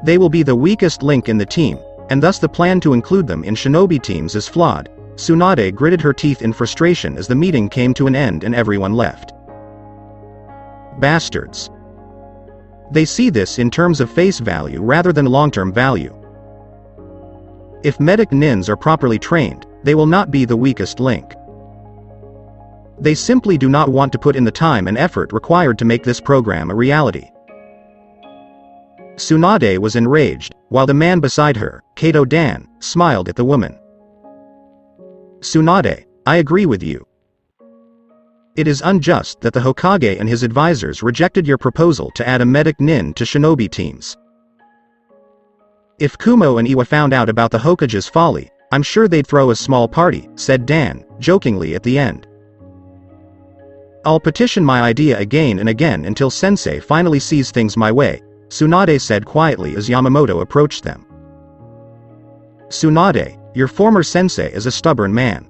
They will be the weakest link in the team, and thus the plan to include them in shinobi teams is flawed. Tsunade gritted her teeth in frustration as the meeting came to an end and everyone left. Bastards. They see this in terms of face value rather than long-term value. If medic nins are properly trained, they will not be the weakest link. They simply do not want to put in the time and effort required to make this program a reality. Tsunade was enraged, while the man beside her, Kato Dan, smiled at the woman. Tsunade, I agree with you. It is unjust that the Hokage and his advisors rejected your proposal to add a medic nin to shinobi teams. If Kumo and Iwa found out about the Hokage's folly, I'm sure they'd throw a small party, said Dan, jokingly at the end. I'll petition my idea again and again until Sensei finally sees things my way, Tsunade said quietly as Yamamoto approached them. Tsunade, your former sensei is a stubborn man.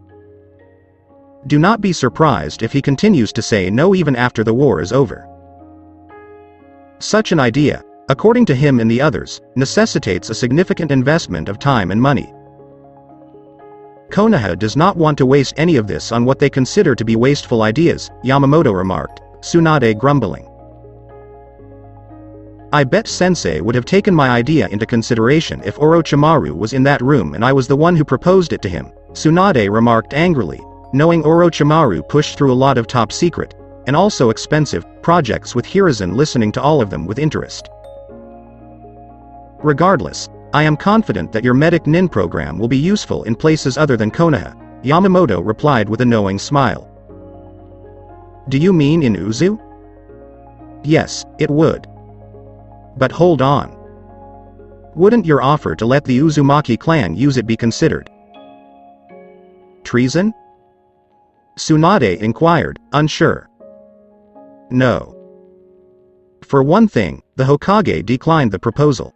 Do not be surprised if he continues to say no even after the war is over. Such an idea, according to him and the others, necessitates a significant investment of time and money. Konoha does not want to waste any of this on what they consider to be wasteful ideas, Yamamoto remarked, Tsunade grumbling. I bet Sensei would have taken my idea into consideration if Orochimaru was in that room and I was the one who proposed it to him, Tsunade remarked angrily, knowing Orochimaru pushed through a lot of top-secret, and also expensive, projects with Hiruzen listening to all of them with interest. Regardless, I am confident that your medic nin program will be useful in places other than Konoha, Yamamoto replied with a knowing smile. Do you mean in Uzu? Yes, it would. But hold on. Wouldn't your offer to let the Uzumaki clan use it be considered treason? Tsunade inquired, unsure. No. For one thing, the Hokage declined the proposal.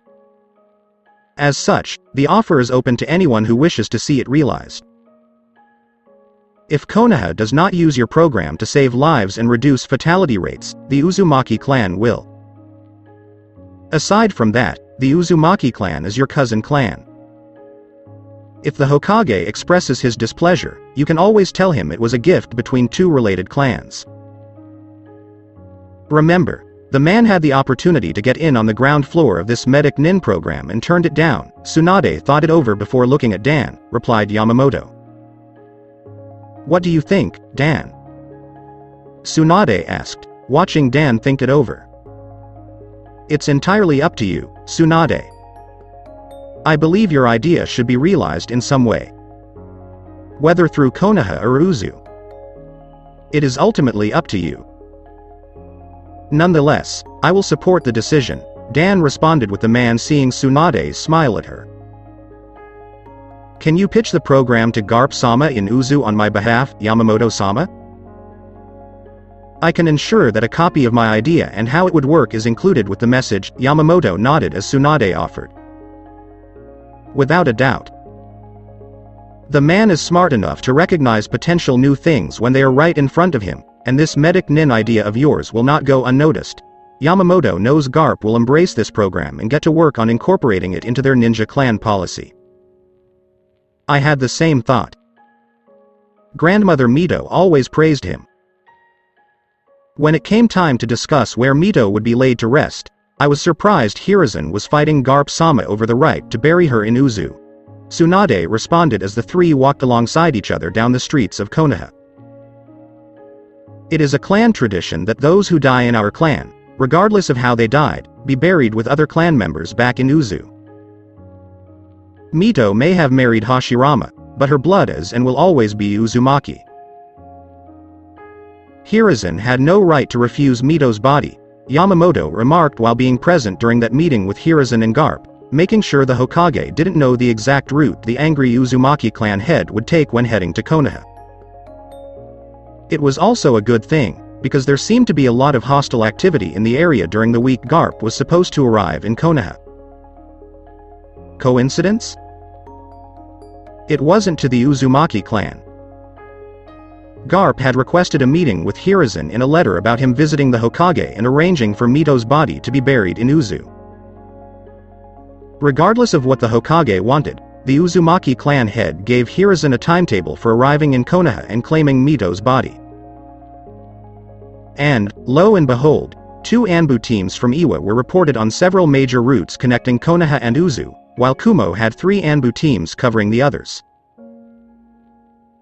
As such, the offer is open to anyone who wishes to see it realized. If Konoha does not use your program to save lives and reduce fatality rates, the Uzumaki clan will. Aside from that, the Uzumaki clan is your cousin clan. If the Hokage expresses his displeasure, you can always tell him it was a gift between two related clans. Remember, the man had the opportunity to get in on the ground floor of this medic nin program and turned it down. Tsunade thought it over before looking at Dan, replied Yamamoto. What do you think, Dan? Tsunade asked, watching Dan think it over. It's entirely up to you, Tsunade. I believe your idea should be realized in some way. Whether through Konoha or Uzu. It is ultimately up to you. Nonetheless, I will support the decision, Dan responded with the man seeing Tsunade smile at her. Can you pitch the program to Garp-sama in Uzu on my behalf, Yamamoto-sama? I can ensure that a copy of my idea and how it would work is included with the message, Yamamoto nodded as Tsunade offered. Without a doubt. The man is smart enough to recognize potential new things when they are right in front of him, and this medic nin idea of yours will not go unnoticed. Yamamoto knows Garp will embrace this program and get to work on incorporating it into their ninja clan policy. I had the same thought. Grandmother Mito always praised him. When it came time to discuss where Mito would be laid to rest, I was surprised Hiruzen was fighting Garp-sama over the right to bury her in Uzu. Tsunade responded as the three walked alongside each other down the streets of Konoha. It is a clan tradition that those who die in our clan, regardless of how they died, be buried with other clan members back in Uzu. Mito may have married Hashirama, but her blood is and will always be Uzumaki. Hiruzen had no right to refuse Mito's body, Yamamoto remarked while being present during that meeting with Hiruzen and Garp, making sure the Hokage didn't know the exact route the angry Uzumaki clan head would take when heading to Konoha. It was also a good thing, because there seemed to be a lot of hostile activity in the area during the week Garp was supposed to arrive in Konoha. Coincidence? It wasn't to the Uzumaki clan. Garp had requested a meeting with Hiruzen in a letter about him visiting the Hokage and arranging for Mito's body to be buried in Uzu. Regardless of what the Hokage wanted, the Uzumaki clan head gave Hiruzen a timetable for arriving in Konoha and claiming Mito's body. And, lo and behold, 2 Anbu teams from Iwa were reported on several major routes connecting Konoha and Uzu, while Kumo had 3 Anbu teams covering the others.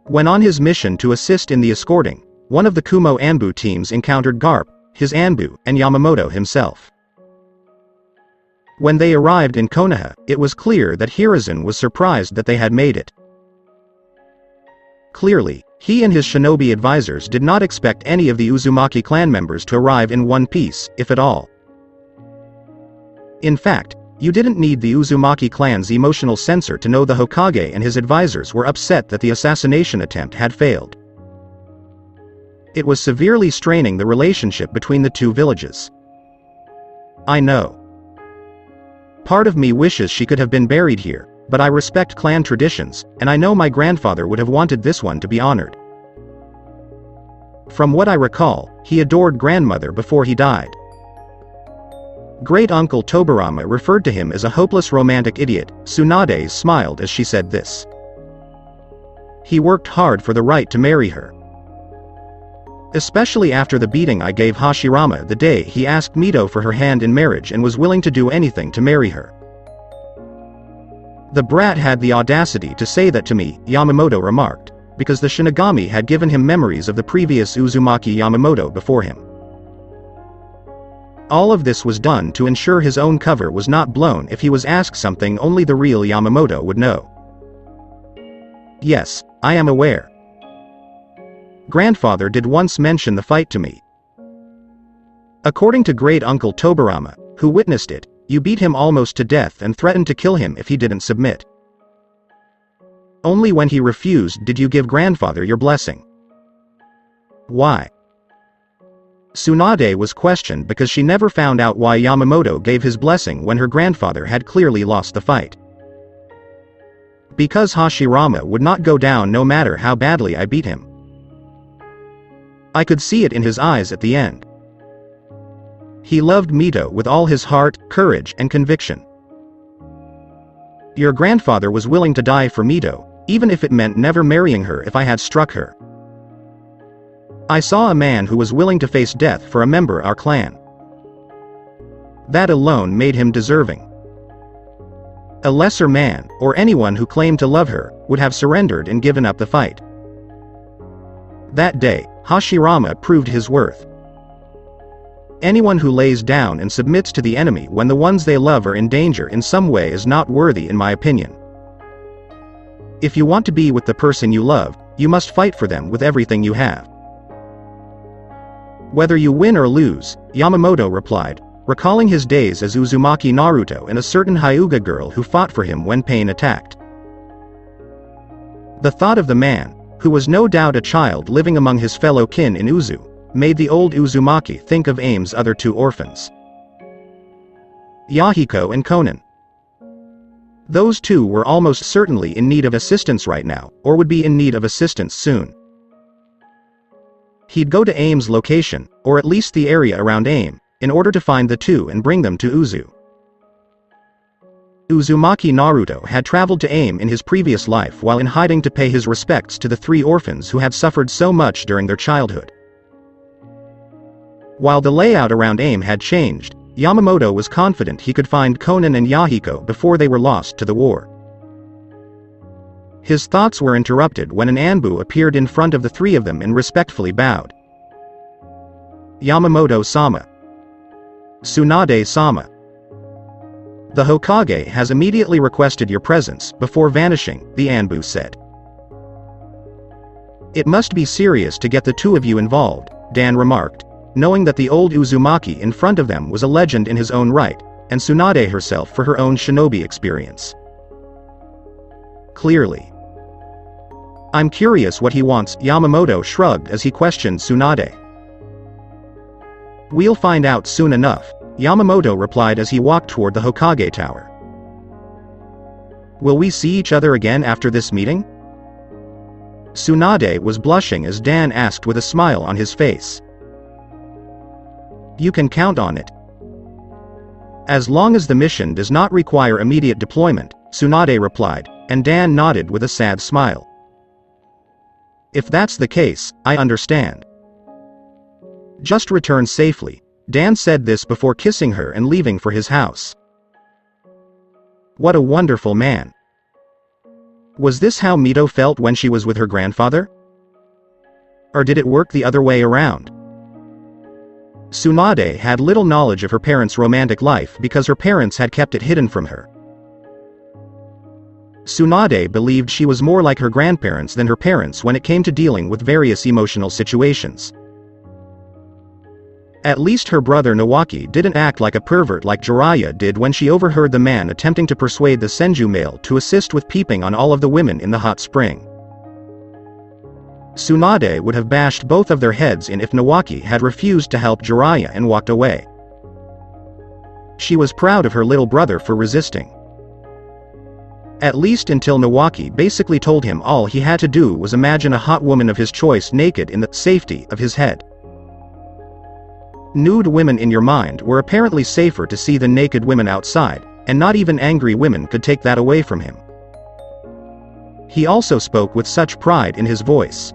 When on his mission to assist in the escorting, one of the Kumo Anbu teams encountered Garp, his Anbu, and Yamamoto himself. When they arrived in Konoha, it was clear that Hiruzen was surprised that they had made it. Clearly, he and his shinobi advisors did not expect any of the Uzumaki clan members to arrive in one piece, if at all. In fact, you didn't need the Uzumaki clan's emotional sensor to know the Hokage and his advisors were upset that the assassination attempt had failed. It was severely straining the relationship between the two villages. I know. Part of me wishes she could have been buried here, but I respect clan traditions, and I know my grandfather would have wanted this one to be honored. From what I recall, he adored grandmother before he died. Great-uncle Tobirama referred to him as a hopeless romantic idiot. Tsunade smiled as she said this. He worked hard for the right to marry her. Especially after the beating I gave Hashirama the day he asked Mito for her hand in marriage and was willing to do anything to marry her. The brat had the audacity to say that to me, Yamamoto remarked, because the Shinigami had given him memories of the previous Uzumaki Yamamoto before him. All of this was done to ensure his own cover was not blown if he was asked something only the real Yamamoto would know. Yes, I am aware. Grandfather did once mention the fight to me. According to great-uncle Tobirama, who witnessed it, you beat him almost to death and threatened to kill him if he didn't submit. Only when he refused did you give grandfather your blessing. Why? Tsunade was questioned because she never found out why Yamamoto gave his blessing when her grandfather had clearly lost the fight. Because Hashirama would not go down no matter how badly I beat him. I could see it in his eyes at the end. He loved Mito with all his heart, courage, and conviction. Your grandfather was willing to die for Mito, even if it meant never marrying her if I had struck her. I saw a man who was willing to face death for a member of our clan. That alone made him deserving. A lesser man, or anyone who claimed to love her, would have surrendered and given up the fight. That day, Hashirama proved his worth. Anyone who lays down and submits to the enemy when the ones they love are in danger in some way is not worthy in my opinion. If you want to be with the person you love, you must fight for them with everything you have. Whether you win or lose, Yamamoto replied, recalling his days as Uzumaki Naruto and a certain Hyuga girl who fought for him when pain attacked. The thought of the man, who was no doubt a child living among his fellow kin in Uzu, made the old Uzumaki think of Aim's other two orphans. Yahiko and Konan. Those two were almost certainly in need of assistance right now, or would be in need of assistance soon. He'd go to Aim's location, or at least the area around Aim, in order to find the two and bring them to Uzu. Uzumaki Naruto had traveled to Aim in his previous life while in hiding to pay his respects to the three orphans who had suffered so much during their childhood. While the layout around Aim had changed, Yamamoto was confident he could find Konan and Yahiko before they were lost to the war. His thoughts were interrupted when an Anbu appeared in front of the three of them and respectfully bowed. Yamamoto-sama. Tsunade-sama. The Hokage has immediately requested your presence before vanishing, the Anbu said. It must be serious to get the two of you involved, Dan remarked, knowing that the old Uzumaki in front of them was a legend in his own right, and Tsunade herself for her own shinobi experience. Clearly. I'm curious what he wants, Yamamoto shrugged as he questioned Tsunade. We'll find out soon enough, Yamamoto replied as he walked toward the Hokage Tower. Will we see each other again after this meeting? Tsunade was blushing as Dan asked with a smile on his face. You can count on it. As long as the mission does not require immediate deployment, Tsunade replied, and Dan nodded with a sad smile. If that's the case, I understand. Just return safely. Dan said this before kissing her and leaving for his house. What a wonderful man. Was this how Mito felt when she was with her grandfather? Or did it work the other way around? Tsunade had little knowledge of her parents' romantic life because her parents had kept it hidden from her. Tsunade believed she was more like her grandparents than her parents when it came to dealing with various emotional situations. At least her brother Nawaki didn't act like a pervert like Jiraiya did when she overheard the man attempting to persuade the Senju male to assist with peeping on all of the women in the hot spring. Tsunade would have bashed both of their heads in if Nawaki had refused to help Jiraiya and walked away. She was proud of her little brother for resisting. At least until Nawaki basically told him all he had to do was imagine a hot woman of his choice naked in the safety of his head. Nude women in your mind were apparently safer to see than naked women outside, and not even angry women could take that away from him. He also spoke with such pride in his voice.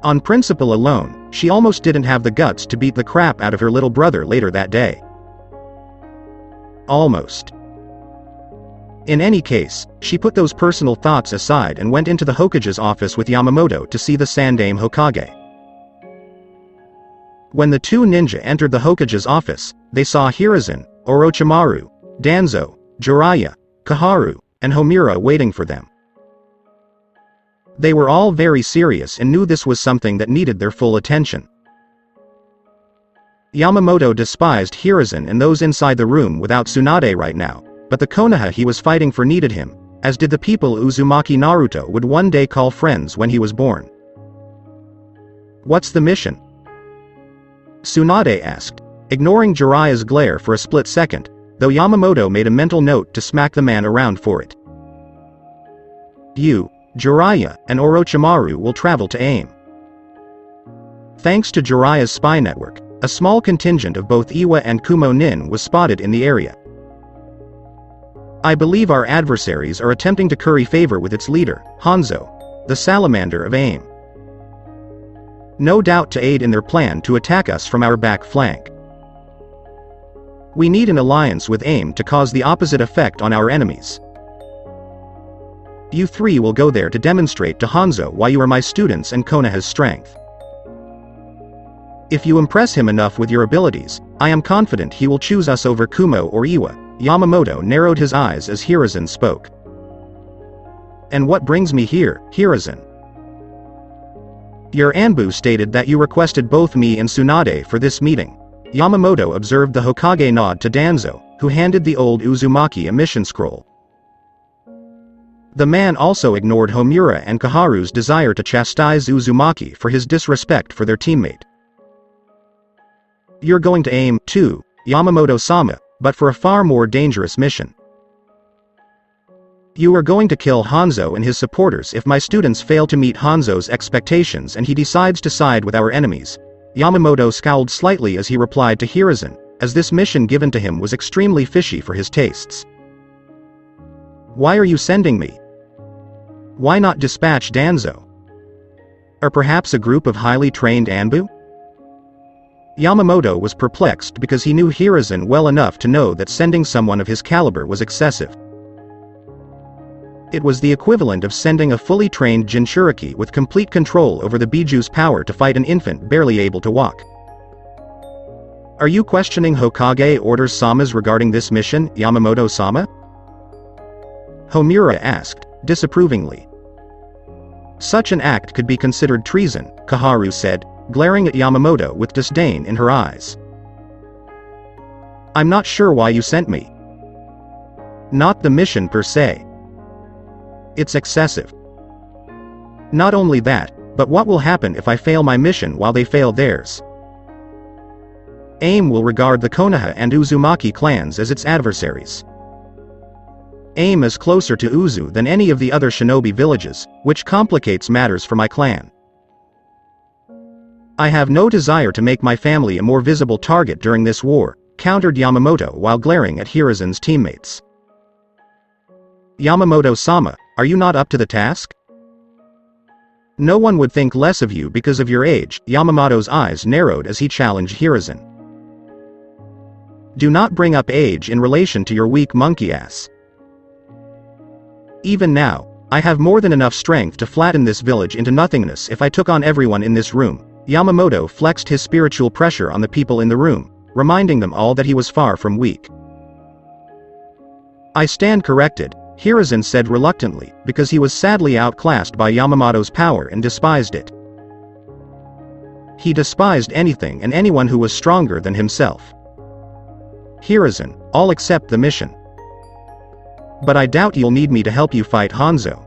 On principle alone, she almost didn't have the guts to beat the crap out of her little brother later that day. Almost. In any case, she put those personal thoughts aside and went into the Hokage's office with Yamamoto to see the Sandaime Hokage. When the two ninja entered the Hokage's office, they saw Hiruzen, Orochimaru, Danzo, Jiraiya, Kaharu, and Homura waiting for them. They were all very serious and knew this was something that needed their full attention. Yamamoto despised Hiruzen and those inside the room without Tsunade right now, but the Konoha he was fighting for needed him, as did the people Uzumaki Naruto would one day call friends when he was born. "What's the mission?" Tsunade asked, ignoring Jiraiya's glare for a split second, though Yamamoto made a mental note to smack the man around for it. "You, Jiraiya, and Orochimaru will travel to AIM. Thanks to Jiraiya's spy network, a small contingent of both Iwa and Kumo Nin was spotted in the area. I believe our adversaries are attempting to curry favor with its leader, Hanzo, the salamander of AIM. No doubt to aid in their plan to attack us from our back flank. We need an alliance with AIM to cause the opposite effect on our enemies. You three will go there to demonstrate to Hanzo why you are my students and Konoha's strength. If you impress him enough with your abilities, I am confident he will choose us over Kumo or Iwa." Yamamoto narrowed his eyes as Hiruzen spoke. "And what brings me here, Hiruzen? Your Anbu stated that you requested both me and Tsunade for this meeting." Yamamoto observed the Hokage nod to Danzo, who handed the old Uzumaki a mission scroll. The man also ignored Homura and Kaharu's desire to chastise Uzumaki for his disrespect for their teammate. "You're going to AIM, too, Yamamoto-sama, but for a far more dangerous mission. You are going to kill Hanzo and his supporters if my students fail to meet Hanzo's expectations and he decides to side with our enemies." Yamamoto scowled slightly as he replied to Hiruzen, as this mission given to him was extremely fishy for his tastes. "Why are you sending me? Why not dispatch Danzo? Or perhaps a group of highly trained Anbu?" Yamamoto was perplexed because he knew Hiruzen well enough to know that sending someone of his caliber was excessive. It was the equivalent of sending a fully trained Jinchuriki with complete control over the Biju's power to fight an infant barely able to walk. "Are you questioning Hokage orders Sama's regarding this mission, Yamamoto-sama?" Homura asked, disapprovingly. "Such an act could be considered treason," Kaharu said, glaring at Yamamoto with disdain in her eyes. "I'm not sure why you sent me. Not the mission per se. It's excessive. Not only that, but what will happen if I fail my mission while they fail theirs? AIM will regard the Konoha and Uzumaki clans as its adversaries. AIM is closer to Uzu than any of the other shinobi villages, which complicates matters for my clan. I have no desire to make my family a more visible target during this war," countered Yamamoto while glaring at Hiruzen's teammates. "Yamamoto-sama, are you not up to the task? No one would think less of you because of your age." Yamamoto's eyes narrowed as he challenged Hiruzen. "Do not bring up age in relation to your weak monkey ass. Even now, I have more than enough strength to flatten this village into nothingness if I took on everyone in this room." Yamamoto flexed his spiritual pressure on the people in the room, reminding them all that he was far from weak. "I stand corrected," Hiruzen said reluctantly, because he was sadly outclassed by Yamamoto's power and despised it. He despised anything and anyone who was stronger than himself. "Hiruzen, I'll accept the mission. But I doubt you'll need me to help you fight Hanzo."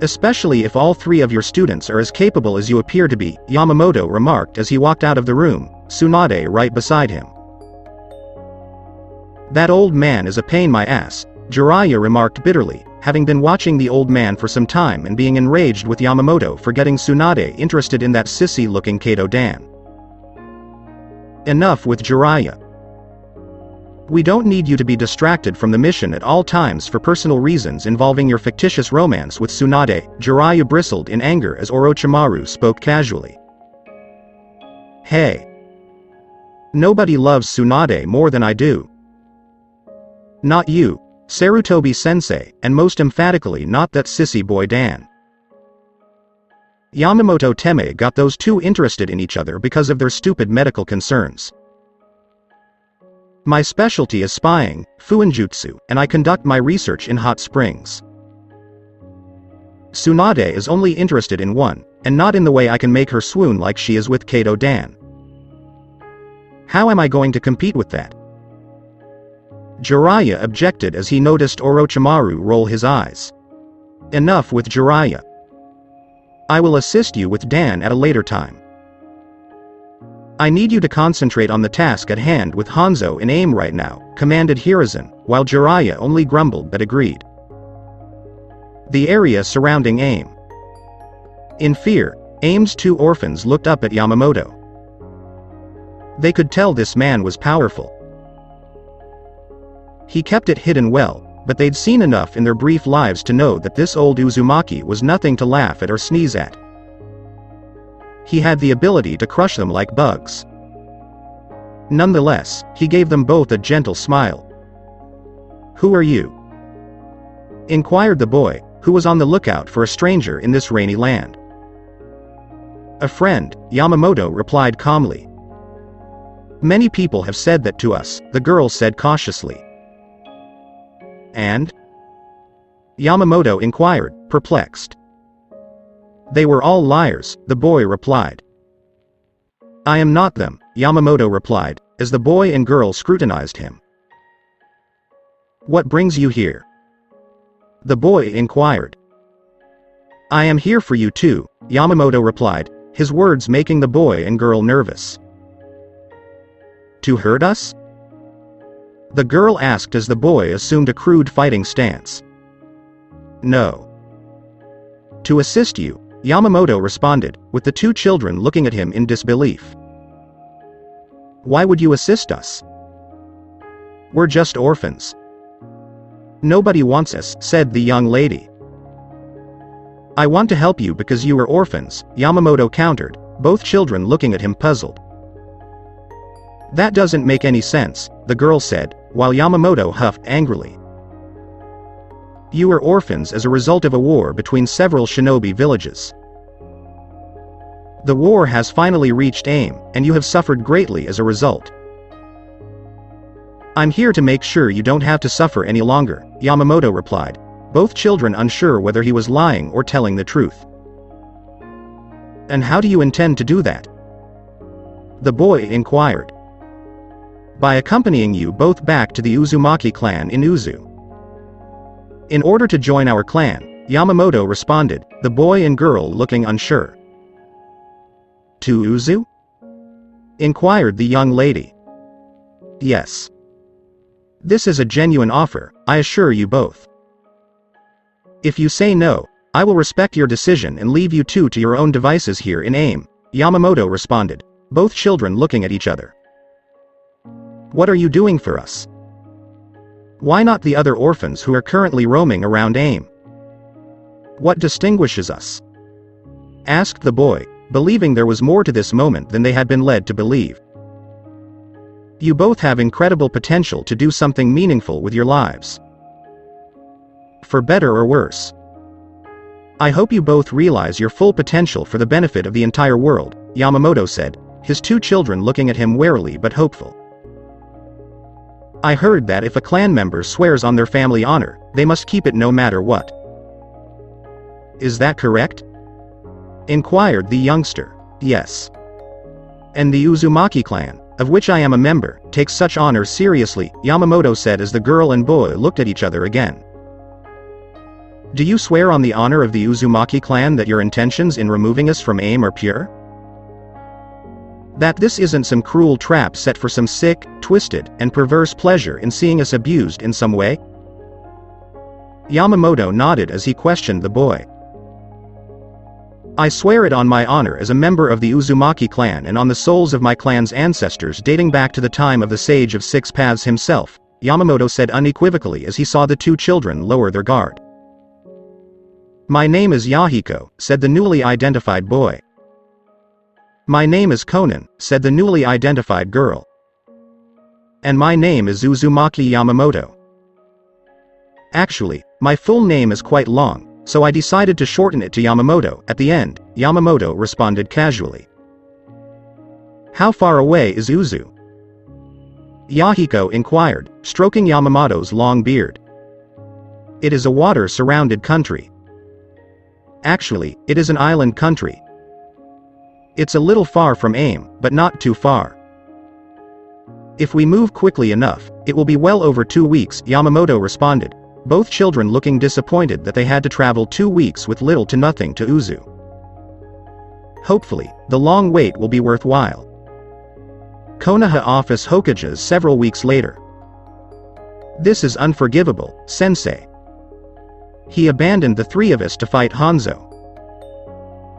Especially if all three of your students are as capable as you appear to be, Yamamoto remarked as he walked out of the room, Tsunade right beside him. That old man is a pain my ass, Jiraiya remarked bitterly, having been watching the old man for some time and being enraged with Yamamoto for getting Tsunade interested in that sissy-looking Kato Dan. Enough with Jiraiya. We don't need you to be distracted from the mission at all times for personal reasons involving your fictitious romance with Tsunade. Jiraiya bristled in anger as Orochimaru spoke casually. Hey. Nobody loves Tsunade more than I do. Not you, Sarutobi-sensei, and most emphatically not that sissy boy Dan. Yamamoto Teme got those two interested in each other because of their stupid medical concerns. My specialty is spying, fuinjutsu, and I conduct my research in hot springs. Tsunade is only interested in one, and not in the way I can make her swoon like she is with Kato Dan. How am I going to compete with that? Jiraiya objected as he noticed Orochimaru roll his eyes. Enough with Jiraiya. I will assist you with Dan at a later time. I need you to concentrate on the task at hand with Hanzo in aim right now, commanded Hiruzen, while Jiraiya only grumbled but agreed. The area surrounding aim. In fear, aim's two orphans looked up at Yamamoto. They could tell this man was powerful. He kept it hidden well, but they'd seen enough in their brief lives to know that this old Uzumaki was nothing to laugh at or sneeze at. He had the ability to crush them like bugs. Nonetheless, he gave them both a gentle smile. Who are you? Inquired the boy, who was on the lookout for a stranger in this rainy land. A friend, Yamamoto replied calmly. Many people have said that to us, the girl said cautiously. And? Yamamoto inquired, perplexed. They were all liars, the boy replied. I am not them, Yamamoto replied, as the boy and girl scrutinized him. What brings you here? The boy inquired. I am here for you too, Yamamoto replied, his words making the boy and girl nervous. To hurt us? The girl asked as the boy assumed a crude fighting stance. No. To assist you, Yamamoto responded, with the two children looking at him in disbelief. Why would you assist us? We're just orphans. Nobody wants us, said the young lady. I want to help you because you are orphans, Yamamoto countered, both children looking at him puzzled. That doesn't make any sense, the girl said, while Yamamoto huffed angrily. You are orphans as a result of a war between several shinobi villages. The war has finally reached aim, and you have suffered greatly as a result. I'm here to make sure you don't have to suffer any longer, Yamamoto replied, both children unsure whether he was lying or telling the truth. And how do you intend to do that? The boy inquired. By accompanying you both back to the Uzumaki clan in Uzu. In order to join our clan, Yamamoto responded, the boy and girl looking unsure. To Uzu? Inquired the young lady. Yes. This is a genuine offer, I assure you both. If you say no, I will respect your decision and leave you two to your own devices here in aim, Yamamoto responded, both children looking at each other. What are you doing for us? Why not the other orphans who are currently roaming around AIM? What distinguishes us? Asked the boy, believing there was more to this moment than they had been led to believe. You both have incredible potential to do something meaningful with your lives. For better or worse. I hope you both realize your full potential for the benefit of the entire world, Yamamoto said, his two children looking at him warily but hopeful. I heard that if a clan member swears on their family honor, they must keep it no matter what. Is that correct? Inquired the youngster. Yes. And the Uzumaki clan, of which I am a member, takes such honor seriously, Yamamoto said as the girl and boy looked at each other again. Do you swear on the honor of the Uzumaki clan that your intentions in removing us from AIM are pure? That this isn't some cruel trap set for some sick, twisted, and perverse pleasure in seeing us abused in some way? Yamamoto nodded as he questioned the boy. I swear it on my honor as a member of the Uzumaki clan and on the souls of my clan's ancestors dating back to the time of the Sage of Six Paths himself, Yamamoto said unequivocally as he saw the two children lower their guard. My name is Yahiko, said the newly identified boy. My name is Konan, said the newly identified girl. And my name is Uzumaki Yamamoto. Actually, my full name is quite long, so I decided to shorten it to Yamamoto at the end, Yamamoto responded casually. How far away is Uzu? Yahiko inquired, stroking Yamamoto's long beard. It is a water-surrounded country. Actually, it is an island country. It's a little far from AIM, but not too far. If we move quickly enough, it will be well over 2 weeks, Yamamoto responded, both children looking disappointed that they had to travel 2 weeks with little to nothing to Uzu. Hopefully, the long wait will be worthwhile. Konoha office Hokage's several weeks later. This is unforgivable, sensei. He abandoned the 3 of us to fight Hanzo.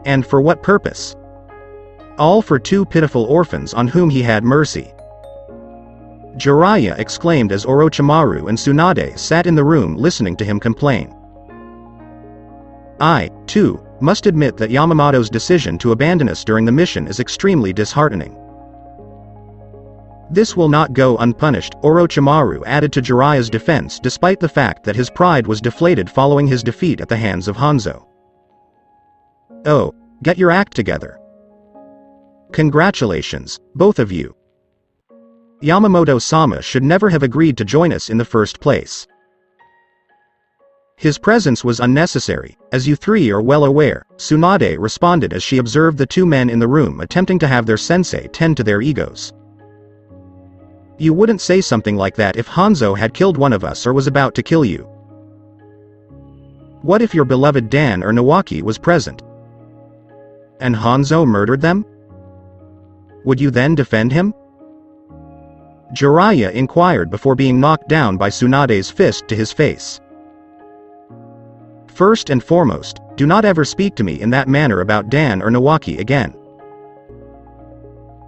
And for what purpose? All for 2 pitiful orphans on whom he had mercy. Jiraiya exclaimed as Orochimaru and Tsunade sat in the room listening to him complain. I, too, must admit that Yamamoto's decision to abandon us during the mission is extremely disheartening. This will not go unpunished, Orochimaru added to Jiraiya's defense despite the fact that his pride was deflated following his defeat at the hands of Hanzo. Oh, get your act together. Congratulations, both of you. Yamamoto-sama should never have agreed to join us in the first place. His presence was unnecessary, as you 3 are well aware, Tsunade responded as she observed the 2 men in the room attempting to have their sensei tend to their egos. You wouldn't say something like that if Hanzo had killed one of us or was about to kill you. What if your beloved Dan or Nawaki was present? And Hanzo murdered them? Would you then defend him? Jiraiya inquired before being knocked down by Tsunade's fist to his face. First and foremost, do not ever speak to me in that manner about Dan or Nawaki again.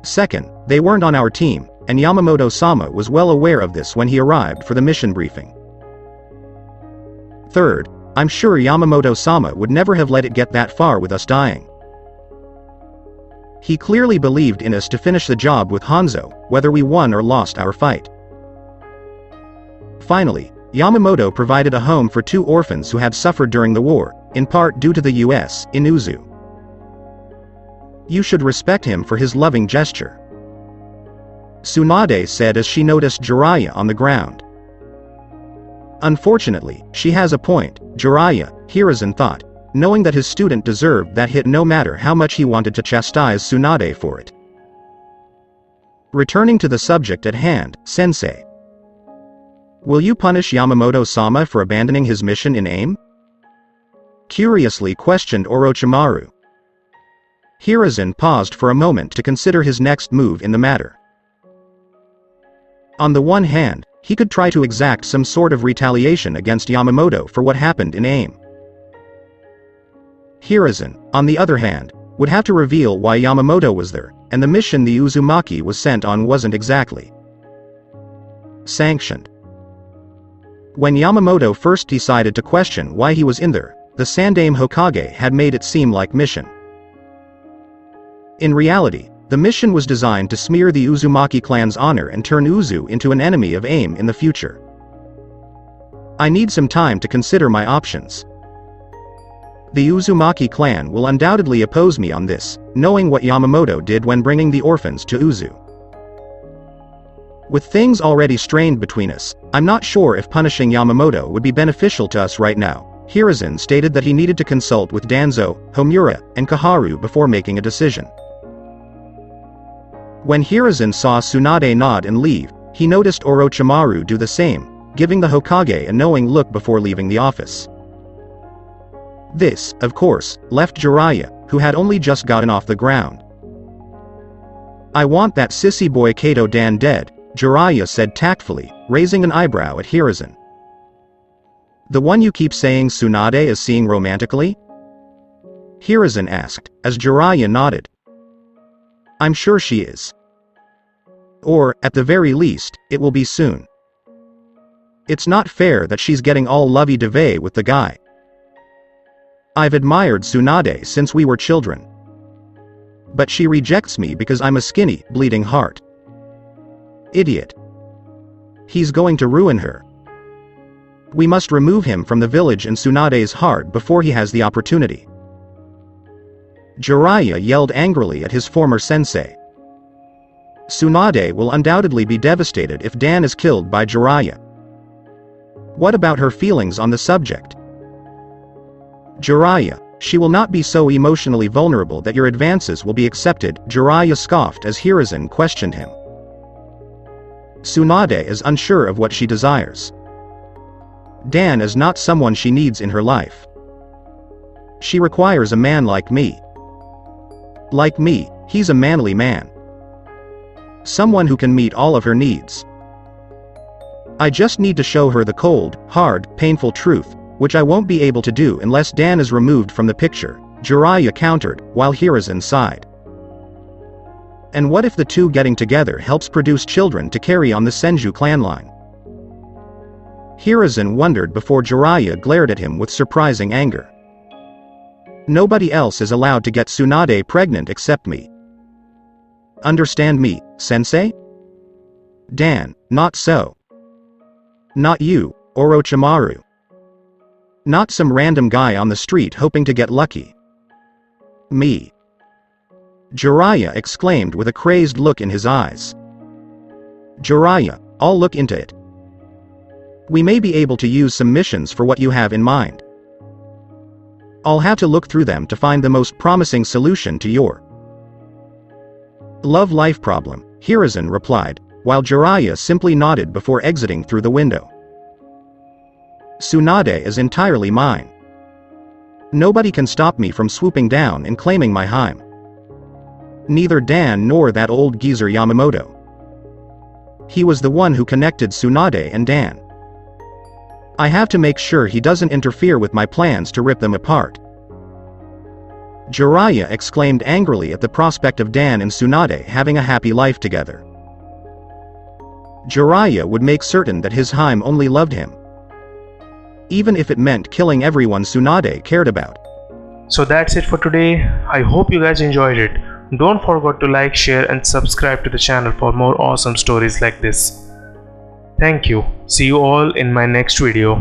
Second, they weren't on our team, and Yamamoto-sama was well aware of this when he arrived for the mission briefing. Third, I'm sure Yamamoto-sama would never have let it get that far with us dying. He clearly believed in us to finish the job with Hanzo, whether we won or lost our fight. Finally, Yamamoto provided a home for 2 orphans who had suffered during the war, in part due to the US, in Uzu. You should respect him for his loving gesture. Tsunade said as she noticed Jiraiya on the ground. Unfortunately, she has a point, Jiraiya, Hiruzen thought, knowing that his student deserved that hit no matter how much he wanted to chastise Tsunade for it. Returning to the subject at hand, Sensei. Will you punish Yamamoto-sama for abandoning his mission in AIM? Curiously questioned Orochimaru. Hiruzen paused for a moment to consider his next move in the matter. On the one hand, he could try to exact some sort of retaliation against Yamamoto for what happened in AIM. Hiruzen, on the other hand, would have to reveal why Yamamoto was there, and the mission the Uzumaki was sent on wasn't exactly sanctioned. When Yamamoto first decided to question why he was in there, the Sandaime Hokage had made it seem like mission. In reality, the mission was designed to smear the Uzumaki clan's honor and turn Uzu into an enemy of AIM in the future. I need some time to consider my options. The Uzumaki clan will undoubtedly oppose me on this, knowing what Yamamoto did when bringing the orphans to Uzu. With things already strained between us, I'm not sure if punishing Yamamoto would be beneficial to us right now. Hiruzen stated that he needed to consult with Danzo, Homura, and Kaharu before making a decision. When Hiruzen saw Tsunade nod and leave, he noticed Orochimaru do the same, giving the Hokage a knowing look before leaving the office. This, of course, left Jiraiya, who had only just gotten off the ground. I want that sissy boy Kato Dan dead, Jiraiya said tactfully, raising an eyebrow at Hiruzen. The one you keep saying Tsunade is seeing romantically? Hiruzen asked, as Jiraiya nodded. I'm sure she is. Or, at the very least, it will be soon. It's not fair that she's getting all lovey-dovey with the guy. I've admired Tsunade since we were children. But she rejects me because I'm a skinny, bleeding heart. Idiot. He's going to ruin her. We must remove him from the village in Tsunade's heart before he has the opportunity. Jiraiya yelled angrily at his former sensei. Tsunade will undoubtedly be devastated if Dan is killed by Jiraiya. What about her feelings on the subject? Jiraiya, she will not be so emotionally vulnerable that your advances will be accepted, Jiraiya scoffed as Hiruzen questioned him. Tsunade is unsure of what she desires. Dan is not someone she needs in her life. She requires a man like me. Like me, he's a manly man. Someone who can meet all of her needs. I just need to show her the cold, hard, painful truth, which I won't be able to do unless Dan is removed from the picture, Jiraiya countered, while Hiruzen sighed. And what if the two getting together helps produce children to carry on the Senju clan line? Hiruzen wondered before Jiraiya glared at him with surprising anger. Nobody else is allowed to get Tsunade pregnant except me. Understand me, sensei? Dan, not so. Not you, Orochimaru. Not some random guy on the street hoping to get lucky. Me. Jiraiya exclaimed with a crazed look in his eyes. Jiraiya, I'll look into it. We may be able to use some missions for what you have in mind. I'll have to look through them to find the most promising solution to your love-life problem, Hiruzen replied, while Jiraiya simply nodded before exiting through the window. Tsunade is entirely mine. Nobody can stop me from swooping down and claiming my Heim. Neither Dan nor that old geezer Yamamoto. He was the one who connected Tsunade and Dan. I have to make sure he doesn't interfere with my plans to rip them apart. Jiraiya exclaimed angrily at the prospect of Dan and Tsunade having a happy life together. Jiraiya would make certain that his Heim only loved him, even if it meant killing everyone Tsunade cared about. So that's it for today. I hope you guys enjoyed it. Don't forget to like, share and subscribe to the channel for more awesome stories like this. Thank you. See you all in my next video.